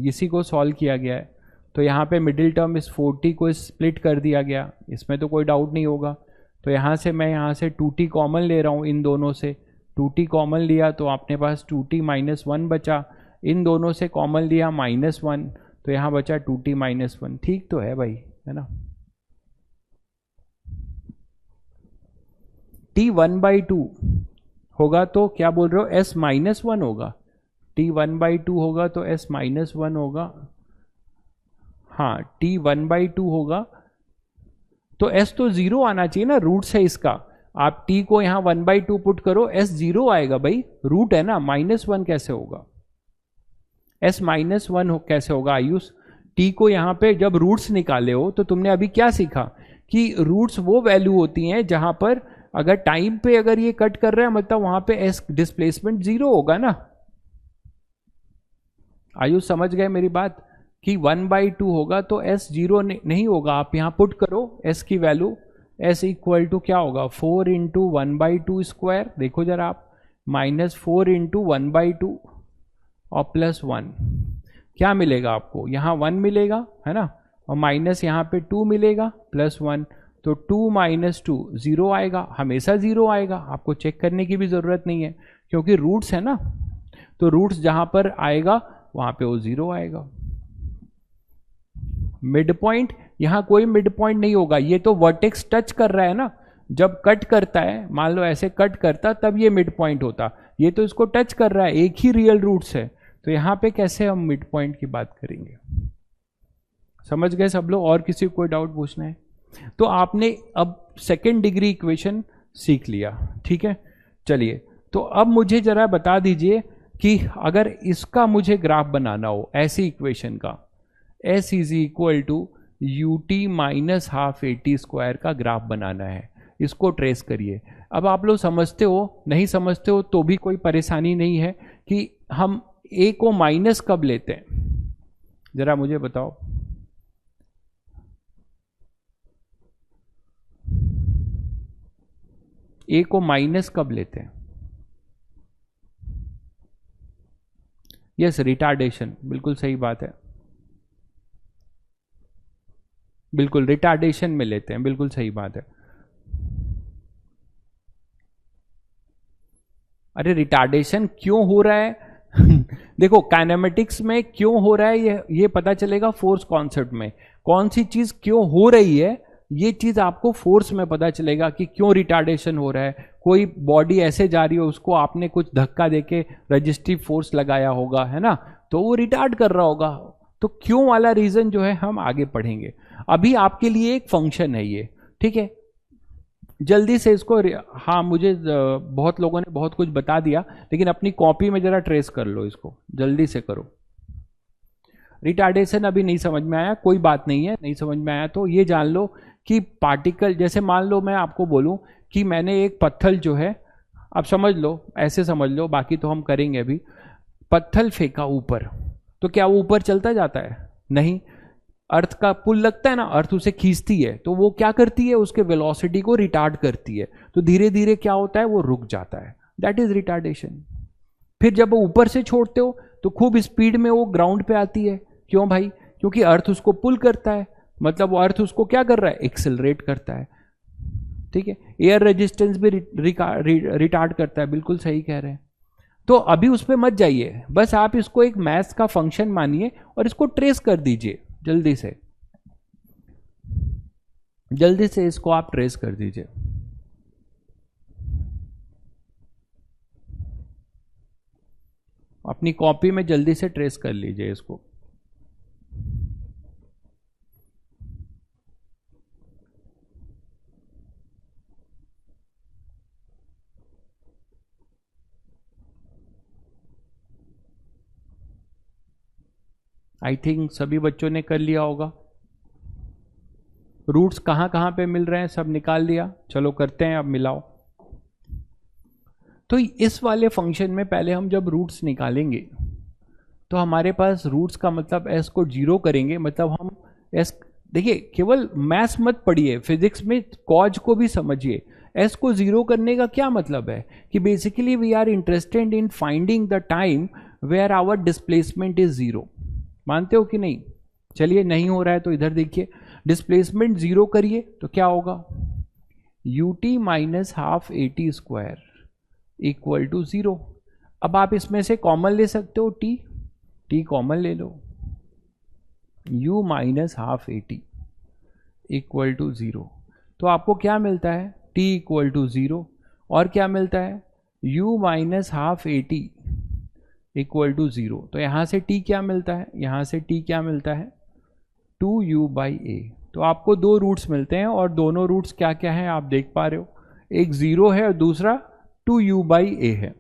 इसी को सॉल्व किया गया है। तो यहाँ पे मिडिल टर्म इस 40 को स्प्लिट कर दिया गया, इसमें तो कोई डाउट नहीं होगा। तो यहाँ से मैं यहाँ से 2t कॉमन ले रहा हूँ, इन दोनों से 2t कॉमन लिया तो आपने पास 2t - 1 बचा, इन दोनों से कॉमन लिया -1, तो यहाँ बचा 2t - 1। ठीक तो है भाई, है ना? t 1/2 होगा तो क्या बोल रहे हो, s -1 होगा। t 1/2 होगा तो s -1 होगा, हाँ t 1/2 होगा तो s तो 0 आना चाहिए ना, रूट्स है इसका। आप t को यहाँ 1/2 पुट करो, s 0 आएगा भाई, रूट है ना, -1 कैसे होगा, s -1 कैसे होगा आयुष? t को यहाँ पे जब रूट्स निकाले हो तो तुमने अभी क्या सीखा कि रूट्स वो वैल्यू होती हैं जहां पर अगर टाइम पे अगर ये कट कर रहा है, मतलब वहां पे s डिस्प्लेसमेंट 0 होगा ना। आयुष समझ गए मेरी बात कि 1/2 होगा तो s 0 नहीं होगा। आप यहां पुट करो s की वैल्यू, s = क्या होगा, 4 × 1/2 स्क्वायर, देखो जरा आप, -4 × 1/2 और +1, क्या मिलेगा आपको, यहाँ 1 मिलेगा है ना, और माइनस यहाँ पे 2 मिलेगा, +1, तो 2 - 2 0 आएगा, हमेशा 0 आएगा, आपको चेक करने की भी जरूरत नहीं है क्योंकि रूट्स है ना। तो रूट्स जहां पर आएगा वहां पे वो 0 आएगा। मिड पॉइंट, यहां कोई मिड पॉइंट नहीं होगा, ये तो वर्टेक्स टच कर रहा है ना, जब कट करता है, मान लो ऐसे कट करता तब ये मिड पॉइंट होता, ये तो इसको टच कर रहा है, एक ही रियल रूट्स है, तो यहां पे कैसे हम मिड पॉइंट की बात करेंगे? समझ गए सब लोग? और किसी को कोई डाउट पूछना है? तो आपने अब सेकेंड डिग्री इक्वेशन सीख लिया, ठीक है। चलिए तो अब मुझे जरा बता दीजिए कि अगर इसका मुझे ग्राफ बनाना हो, ऐसी इक्वेशन का, s = ut - ½ at² का ग्राफ बनाना है, इसको ट्रेस करिए। अब आप लोग समझते हो, नहीं समझते हो तो भी कोई परेशानी नहीं है कि हम ए को माइनस कब लेते हैं, जरा मुझे बताओ। ए को माइनस कब लेते हैं? यस, रिटार्डेशन, बिल्कुल सही बात है, बिल्कुल रिटार्डेशन में लेते हैं, बिल्कुल सही बात है। अरे रिटार्डेशन क्यों हो रहा है देखो काइनेमेटिक्स में क्यों हो रहा है ये पता चलेगा फोर्स कॉन्सेप्ट में। कौन सी चीज क्यों हो रही है ये चीज आपको फोर्स में पता चलेगा कि क्यों रिटार्डेशन हो रहा है। कोई बॉडी ऐसे जा रही हो, उसको आपने कुछ धक्का देके रजिस्टिव फोर्स लगाया होगा, है ना, तो वो रिटार्ड कर रहा होगा। तो क्यों वाला रीजन जो है हम आगे पढ़ेंगे। अभी आपके लिए एक फंक्शन है ये, ठीक है, जल्दी से इसको, हाँ मुझे बहुत लोगों ने बहुत कुछ बता दिया, लेकिन अपनी कॉपी में जरा ट्रेस कर लो, इसको जल्दी से करो। रिटार्डेशन अभी नहीं समझ में आया, कोई बात नहीं है, नहीं समझ में आया तो ये जान लो कि पार्टिकल, जैसे मान लो मैं आपको बोलूं कि मैंने एक पत्थर जो है, आप समझ लो, ऐसे समझ लो, बाकी तो हम करेंगे अभी। पत्थर फेंका ऊपर, तो क्या वो ऊपर चलता जाता है? नहीं। अर्थ का पुल लगता है ना, अर्थ उसे खींचती है, तो वो क्या करती है, उसके वेलोसिटी को रिटार्ड करती है, तो धीरे धीरे क्या होता है, वो रुक जाता है। That is retardation. फिर जब वो ऊपर से छोड़ते हो तो खूब स्पीड में वो ग्राउंड पे आती है। क्यों भाई? क्योंकि अर्थ उसको पुल करता है, मतलब वो अर्थ उसको क्या कर रहा है, एक्सेलरेट करता है। ठीक है, एयर रेजिस्टेंस भी रिटार्ड करता है, बिल्कुल सही कह रहे हैं। तो अभी उस पर मत जाइए, बस आप इसको एक मैथ्स का फंक्शन मानिए और इसको ट्रेस कर दीजिए जल्दी से, जल्दी से इसको आप ट्रेस कर दीजिए। अपनी कॉपी में जल्दी से ट्रेस कर लीजिए इसको। आई थिंक सभी बच्चों ने कर लिया होगा। रूट्स कहां कहां पे मिल रहे हैं सब निकाल लिया, चलो करते हैं, अब मिलाओ। तो इस वाले फंक्शन में पहले हम जब रूट्स निकालेंगे तो हमारे पास रूट्स का मतलब एस को जीरो करेंगे, मतलब हम एस, देखिए केवल मैथ्स मत पढ़िए, फिजिक्स में कॉज को भी समझिए। एस को जीरो करने का क्या मतलब है कि basically we are interested in finding the time where our displacement is zero. मानते हो कि नहीं? चलिए, नहीं हो रहा है तो इधर देखिए, डिस्प्लेसमेंट जीरो करिए तो क्या होगा, u t minus half a t square equal to zero. अब आप इसमें से कॉमन ले सकते हो, टी कॉमन ले लो, u minus half a t equal to zero. तो आपको क्या मिलता है, t इक्वल टू जीरो, और क्या मिलता है, u minus half a t equal to zero. तो यहां से t क्या मिलता है, यहां से t क्या मिलता है, 2u बाई ए। तो आपको दो रूट्स मिलते हैं और दोनों रूट्स क्या क्या हैं आप देख पा रहे हो, एक जीरो है और दूसरा 2u बाई ए है।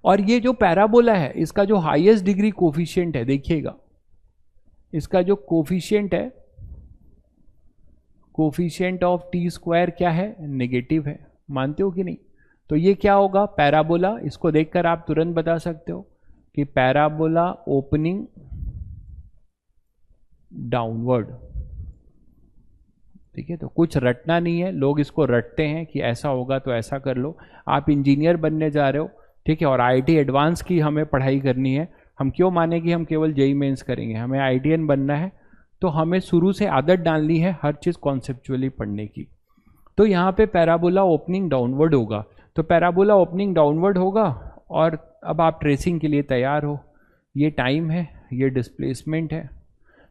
और ये जो पैराबोला है इसका जो हाईएस्ट डिग्री कोफिशिएंट है, देखिएगा इसका जो कोफिशिएंट है, कोफिशिएंट ऑफ टी स्क्वायर क्या है, नेगेटिव है। मानते हो कि नहीं? तो ये क्या होगा, पैराबोला। इसको देखकर आप तुरंत बता सकते हो कि पैराबोला ओपनिंग डाउनवर्ड। ठीक है, तो कुछ रटना नहीं है, लोग इसको रटते हैं कि ऐसा होगा तो ऐसा कर लो। आप इंजीनियर बनने जा रहे हो, ठीक है, और आईटी एडवांस की हमें पढ़ाई करनी है। हम क्यों माने कि हम केवल जेई मेंस करेंगे, हमें आईटीएन बनना है, तो हमें शुरू से आदत डालनी है हर चीज़ कॉन्सेप्चुअली पढ़ने की। तो यहाँ पे पैराबोला ओपनिंग डाउनवर्ड होगा, तो पैराबोला ओपनिंग डाउनवर्ड होगा, और अब आप ट्रेसिंग के लिए तैयार हो। ये टाइम है, ये डिस्प्लेसमेंट है,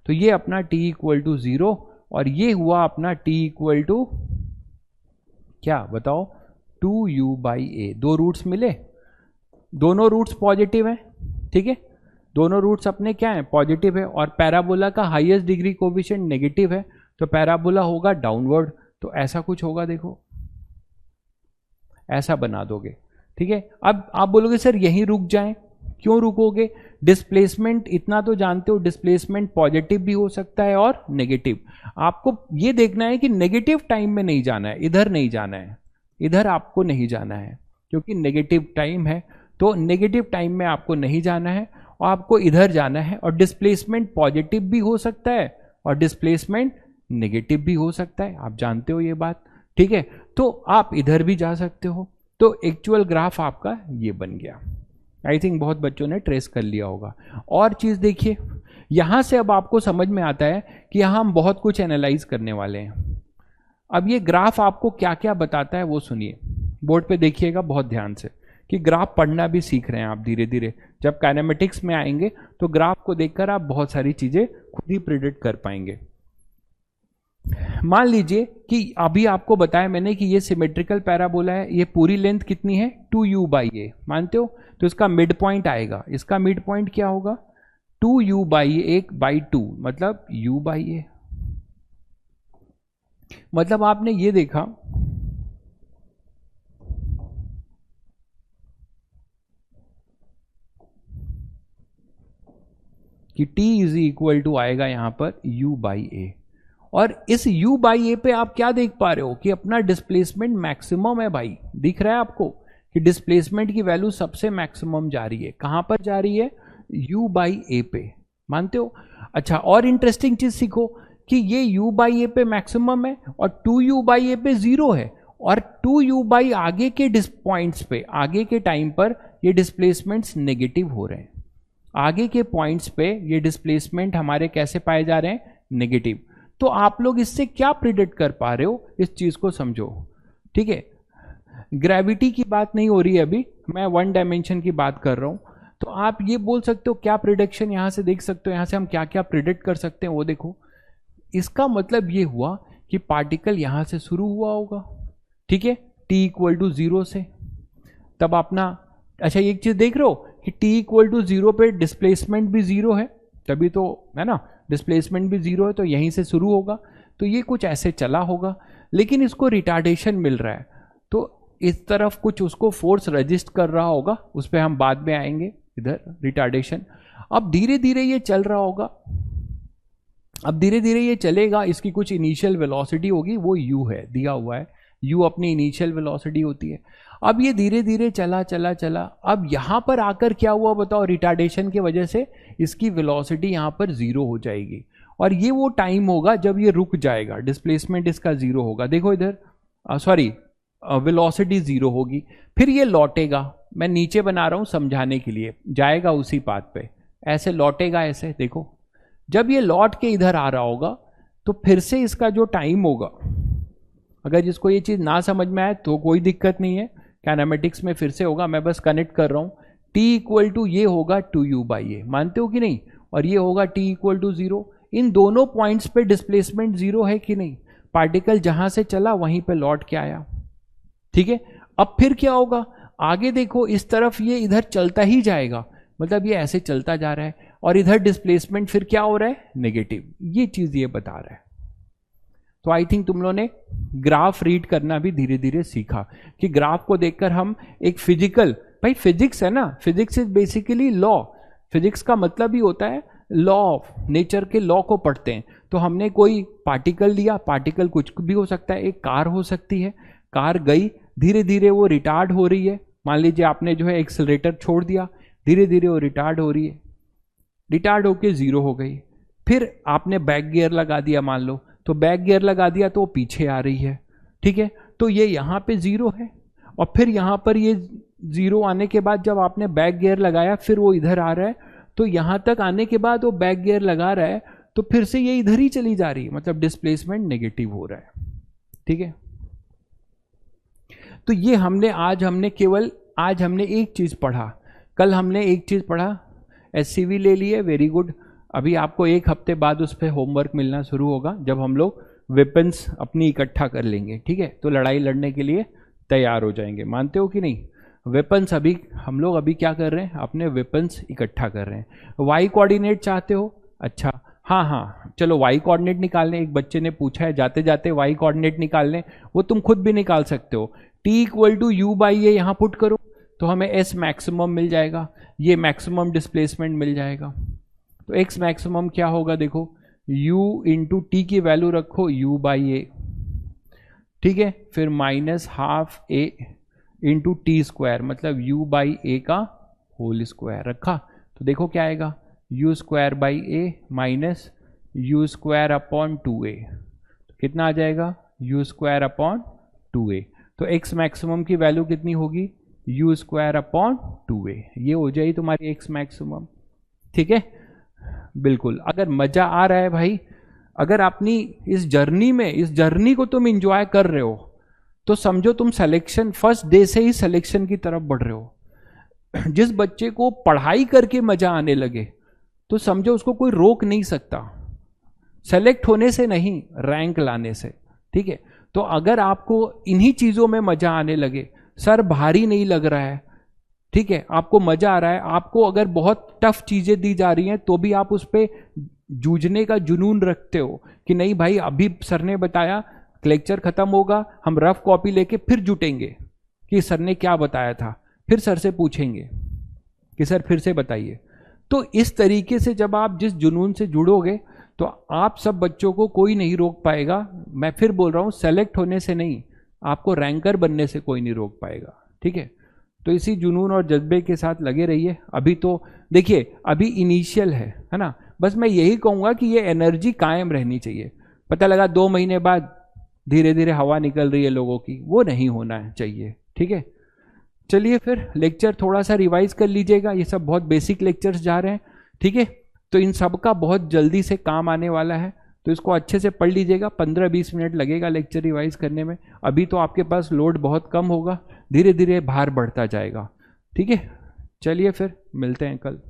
तो ये अपना t इक्वल टू जीरो, और ये हुआ अपना t इक्वल टू क्या बताओ, 2u बाई ए। दो रूट्स मिले, दोनों रूट्स पॉजिटिव हैं, ठीक है, दोनों रूट्स अपने क्या हैं, पॉजिटिव है, और पैराबोला का हाईएस्ट डिग्री कोफिशिएंट नेगेटिव है, तो पैराबोला होगा डाउनवर्ड। तो ऐसा कुछ होगा, देखो ऐसा बना दोगे, ठीक है। अब आप बोलोगे सर यहीं रुक जाएं, क्यों रुकोगे, डिस्प्लेसमेंट इतना तो जानते हो, डिस्प्लेसमेंट पॉजिटिव भी हो सकता है और नेगेटिव। आपको ये देखना है कि नेगेटिव टाइम में नहीं जाना है, इधर नहीं जाना है, इधर आपको नहीं जाना है क्योंकि नेगेटिव टाइम है, तो नेगेटिव टाइम में आपको नहीं जाना है और आपको इधर जाना है। और डिस्प्लेसमेंट पॉजिटिव भी हो सकता है और डिस्प्लेसमेंट नेगेटिव भी हो सकता है, आप जानते हो ये बात, ठीक है। तो आप इधर भी जा सकते हो। तो एक्चुअल ग्राफ आपका ये बन गया। आई थिंक बहुत बच्चों ने ट्रेस कर लिया होगा। और चीज देखिए, यहां से अब आपको समझ में आता है कि यहां हम बहुत कुछ एनालाइज करने वाले हैं। अब ये ग्राफ आपको क्या क्या बताता है वो सुनिए, बोर्ड पे देखिएगा बहुत ध्यान से, कि ग्राफ पढ़ना भी सीख रहे हैं आप धीरे धीरे। जब काइनेमेटिक्स में आएंगे तो ग्राफ को देखकर आप बहुत सारी चीजें खुद ही प्रिडिक्ट कर पाएंगे। मान लीजिए कि अभी आपको बताया मैंने कि ये सिमेट्रिकल पैराबोला है, ये पूरी लेंथ कितनी है 2u/a, मानते हो? तो इसका मिड पॉइंट आएगा, इसका मिड पॉइंट क्या होगा 2u/a/2, मतलब u/a। मतलब आपने ये देखा कि t इज इक्वल टू आएगा यहां पर u/a, और इस u/a पे आप क्या देख पा रहे हो कि अपना डिस्प्लेसमेंट मैक्सिमम है भाई। दिख रहा है आपको कि डिस्प्लेसमेंट की वैल्यू सबसे मैक्सिमम जा रही है, कहां पर जा रही है u/a पे, मानते हो? अच्छा, और इंटरेस्टिंग चीज सीखो कि ये u/a पे मैक्सिमम है और 2u/a पे 0 है, और 2u/ आगे के पॉइंट्स पे, आगे के टाइम पर ये डिस्प्लेसमेंट्स नेगेटिव हो रहे हैं। आगे के पॉइंट्स पे ये डिस्प्लेसमेंट हमारे कैसे पाए जा रहे हैं, नेगेटिव। तो आप लोग इससे क्या प्रिडिक्ट कर पा रहे हो, इस चीज को समझो, ठीक है। ग्रेविटी की बात नहीं हो रही है अभी, मैं वन डायमेंशन की बात कर रहा हूं। तो आप ये बोल सकते हो क्या प्रिडिक्शन, यहां से देख सकते हो, यहां से हम क्या क्या प्रिडिक्ट कर सकते हैं वो देखो। इसका मतलब ये हुआ कि पार्टिकल यहां से शुरू हुआ होगा, ठीक है, t इक्वल टू 0 से, तब अपना, अच्छा एक चीज देख रहे हो कि t इक्वल टू 0 पे डिस्प्लेसमेंट भी 0 है, तभी तो है ना, डिस्प्लेसमेंट भी 0 है, तो यहीं से शुरू होगा। तो ये कुछ ऐसे चला होगा, लेकिन इसको रिटार्डेशन मिल रहा है, तो इस तरफ कुछ उसको फोर्स रजिस्ट कर रहा होगा, उस पर हम बाद में आएंगे, इधर रिटार्डेशन। अब धीरे धीरे ये चल रहा होगा, अब धीरे धीरे ये चलेगा, इसकी कुछ इनिशियल वेलोसिटी होगी, वो u है, दिया हुआ है, u अपनी इनिशियल वेलोसिटी होती है। अब ये धीरे धीरे चला चला चला, अब यहां पर आकर क्या हुआ बताओ, रिटार्डेशन की वजह से इसकी वेलोसिटी यहां पर 0 हो जाएगी, और ये वो टाइम होगा जब ये रुक जाएगा, डिस्प्लेसमेंट इसका 0 होगा। देखो इधर, सॉरी, वेलोसिटी 0 होगी, फिर ये लौटेगा, मैं नीचे बना रहा हूं समझाने के लिए, जाएगा उसी पाथ पे, ऐसे लौटेगा, ऐसे देखो। जब ये लौट के इधर आ रहा होगा तो फिर से इसका जो टाइम होगा, अगर जिसको ये चीज ना समझ में आए तो कोई दिक्कत नहीं है, काइनेमेटिक्स में फिर से होगा, मैं बस कनेक्ट कर रहा हूं। t इक्वल टू ये होगा 2u/a, मानते हो कि नहीं, और ये होगा t इक्वल टू 0। इन दोनों पॉइंट्स पे डिस्प्लेसमेंट 0 है कि नहीं, पार्टिकल जहां से चला वहीं पे लौट के आया, ठीक है। अब फिर क्या होगा, आगे देखो, इस तरफ ये इधर चलता ही जाएगा, मतलब ये ऐसे चलता जा रहा है, और इधर डिस्प्लेसमेंट फिर क्या हो रहा है, नेगेटिव। ये चीज ये बता रहा है। तो आई थिंक तुम लोगों ने ग्राफ रीड करना भी धीरे धीरे सीखा, कि ग्राफ को देखकर हम एक फिजिकल, भाई फिजिक्स है ना, physics is basically law, physics का मतलब ही होता है लॉ ऑफ नेचर के लॉ को पढ़ते हैं। तो हमने कोई पार्टिकल लिया, पार्टिकल कुछ भी हो सकता है, एक कार हो सकती है, कार गई, धीरे धीरे वो रिटार्ड हो रही है, मान लीजिए आपने जो है एक्सेलरेटर छोड़ दिया, धीरे धीरे वो रिटार्ड हो रही है, रिटार्ड होके 0 हो गई। फिर आपने बैक गियर लगा दिया, मान लो, तो बैक गियर लगा दिया तो वो पीछे आ रही है, ठीक है। तो ये यहाँ पे 0 है, और फिर यहाँ पर ये 0 आने के बाद जब आपने बैक गियर लगाया, फिर वो इधर आ रहा है, तो यहाँ तक आने के बाद वो बैक गियर लगा रहा है, तो फिर से ये इधर ही चली जा रही है, मतलब डिस्प्लेसमेंट नेगेटिव हो रहा है, ठीक है। तो ये हमने आज हमने एक चीज पढ़ा, कल हमने एक चीज पढ़ा, SCV ले लिए, वेरी गुड। अभी आपको एक हफ्ते बाद उस पर होमवर्क मिलना शुरू होगा, जब हम लोग वेपन्स अपनी इकट्ठा कर लेंगे, ठीक है। तो लड़ाई लड़ने के लिए तैयार हो जाएंगे, मानते हो कि नहीं। वेपन्स अभी हम लोग अभी क्या कर रहे हैं, अपने वेपन्स इकट्ठा कर रहे हैं। वाई कोऑर्डिनेट चाहते हो, अच्छा हाँ, चलो वाई कोऑर्डिनेट निकालने, एक बच्चे ने पूछा है जाते जाते वाई कोऑर्डिनेट निकालने, वो तुम खुद भी निकाल सकते हो। t इक्वल टू u/a यहाँ पुट करो, तो हमें एस मैक्सिमम मिल जाएगा, ये मैक्सिमम डिस्प्लेसमेंट मिल जाएगा। तो एक्स मैक्सिमम क्या होगा, देखो u इंटू टी की वैल्यू रखो u बाई ए, ठीक है, फिर माइनस हाफ ए इंटू टी स्क्वायर, मतलब u बाई ए का होल स्क्वायर रखा। तो देखो क्या आएगा, u square by A minus you square upon 2a, कितना आ जाएगा, u स्क्वायर अपॉन 2a। तो x मैक्सिमम की वैल्यू कितनी होगी, u स्क्वायर अपॉन 2a, ये हो जाएगी तुम्हारी x मैक्सिमम। ठीक है, बिल्कुल। अगर मजा आ रहा है भाई, अगर अपनी इस जर्नी में, इस जर्नी को तुम इंजॉय कर रहे हो, तो समझो तुम सिलेक्शन फर्स्ट डे से ही सिलेक्शन की तरफ बढ़ रहे हो। जिस बच्चे को पढ़ाई करके मजा आने लगे, तो समझो उसको कोई रोक नहीं सकता, सेलेक्ट होने से नहीं, रैंक लाने से। ठीक है, तो अगर आपको इन्हीं चीजों में मजा आने लगे, सर भारी नहीं लग रहा है, ठीक है, आपको मजा आ रहा है, आपको अगर बहुत टफ चीजें दी जा रही हैं तो भी आप उस पर जूझने का जुनून रखते हो कि नहीं भाई, अभी सर ने बताया, लेक्चर खत्म होगा, हम रफ कॉपी लेके फिर जुटेंगे कि सर ने क्या बताया था, फिर सर से पूछेंगे कि सर फिर से बताइए। तो इस तरीके से जब आप जिस जुनून से जुड़ोगे, तो आप सब बच्चों को कोई नहीं रोक पाएगा। मैं फिर बोल रहा हूं, सेलेक्ट होने से नहीं, आपको रैंकर बनने से कोई नहीं रोक पाएगा। ठीक है, तो इसी जुनून और जज्बे के साथ लगे रहिए। अभी तो देखिए, अभी इनिशियल है ना, बस मैं यही कहूंगा कि ये एनर्जी कायम रहनी चाहिए। पता लगा 2 महीने बाद धीरे धीरे हवा निकल रही है लोगों की, वो नहीं होना चाहिए। ठीक है, चलिए फिर लेक्चर थोड़ा सा रिवाइज कर लीजिएगा, ये सब बहुत बेसिक लेक्चर्स जा रहे हैं। ठीक है, तो इन सब का बहुत जल्दी से काम आने वाला है, तो इसको अच्छे से पढ़ लीजिएगा। 15-20 मिनट लगेगा लेक्चर रिवाइज करने में। अभी तो आपके पास लोड बहुत कम होगा, धीरे धीरे भार बढ़ता जाएगा। ठीक है, चलिए फिर मिलते हैं कल।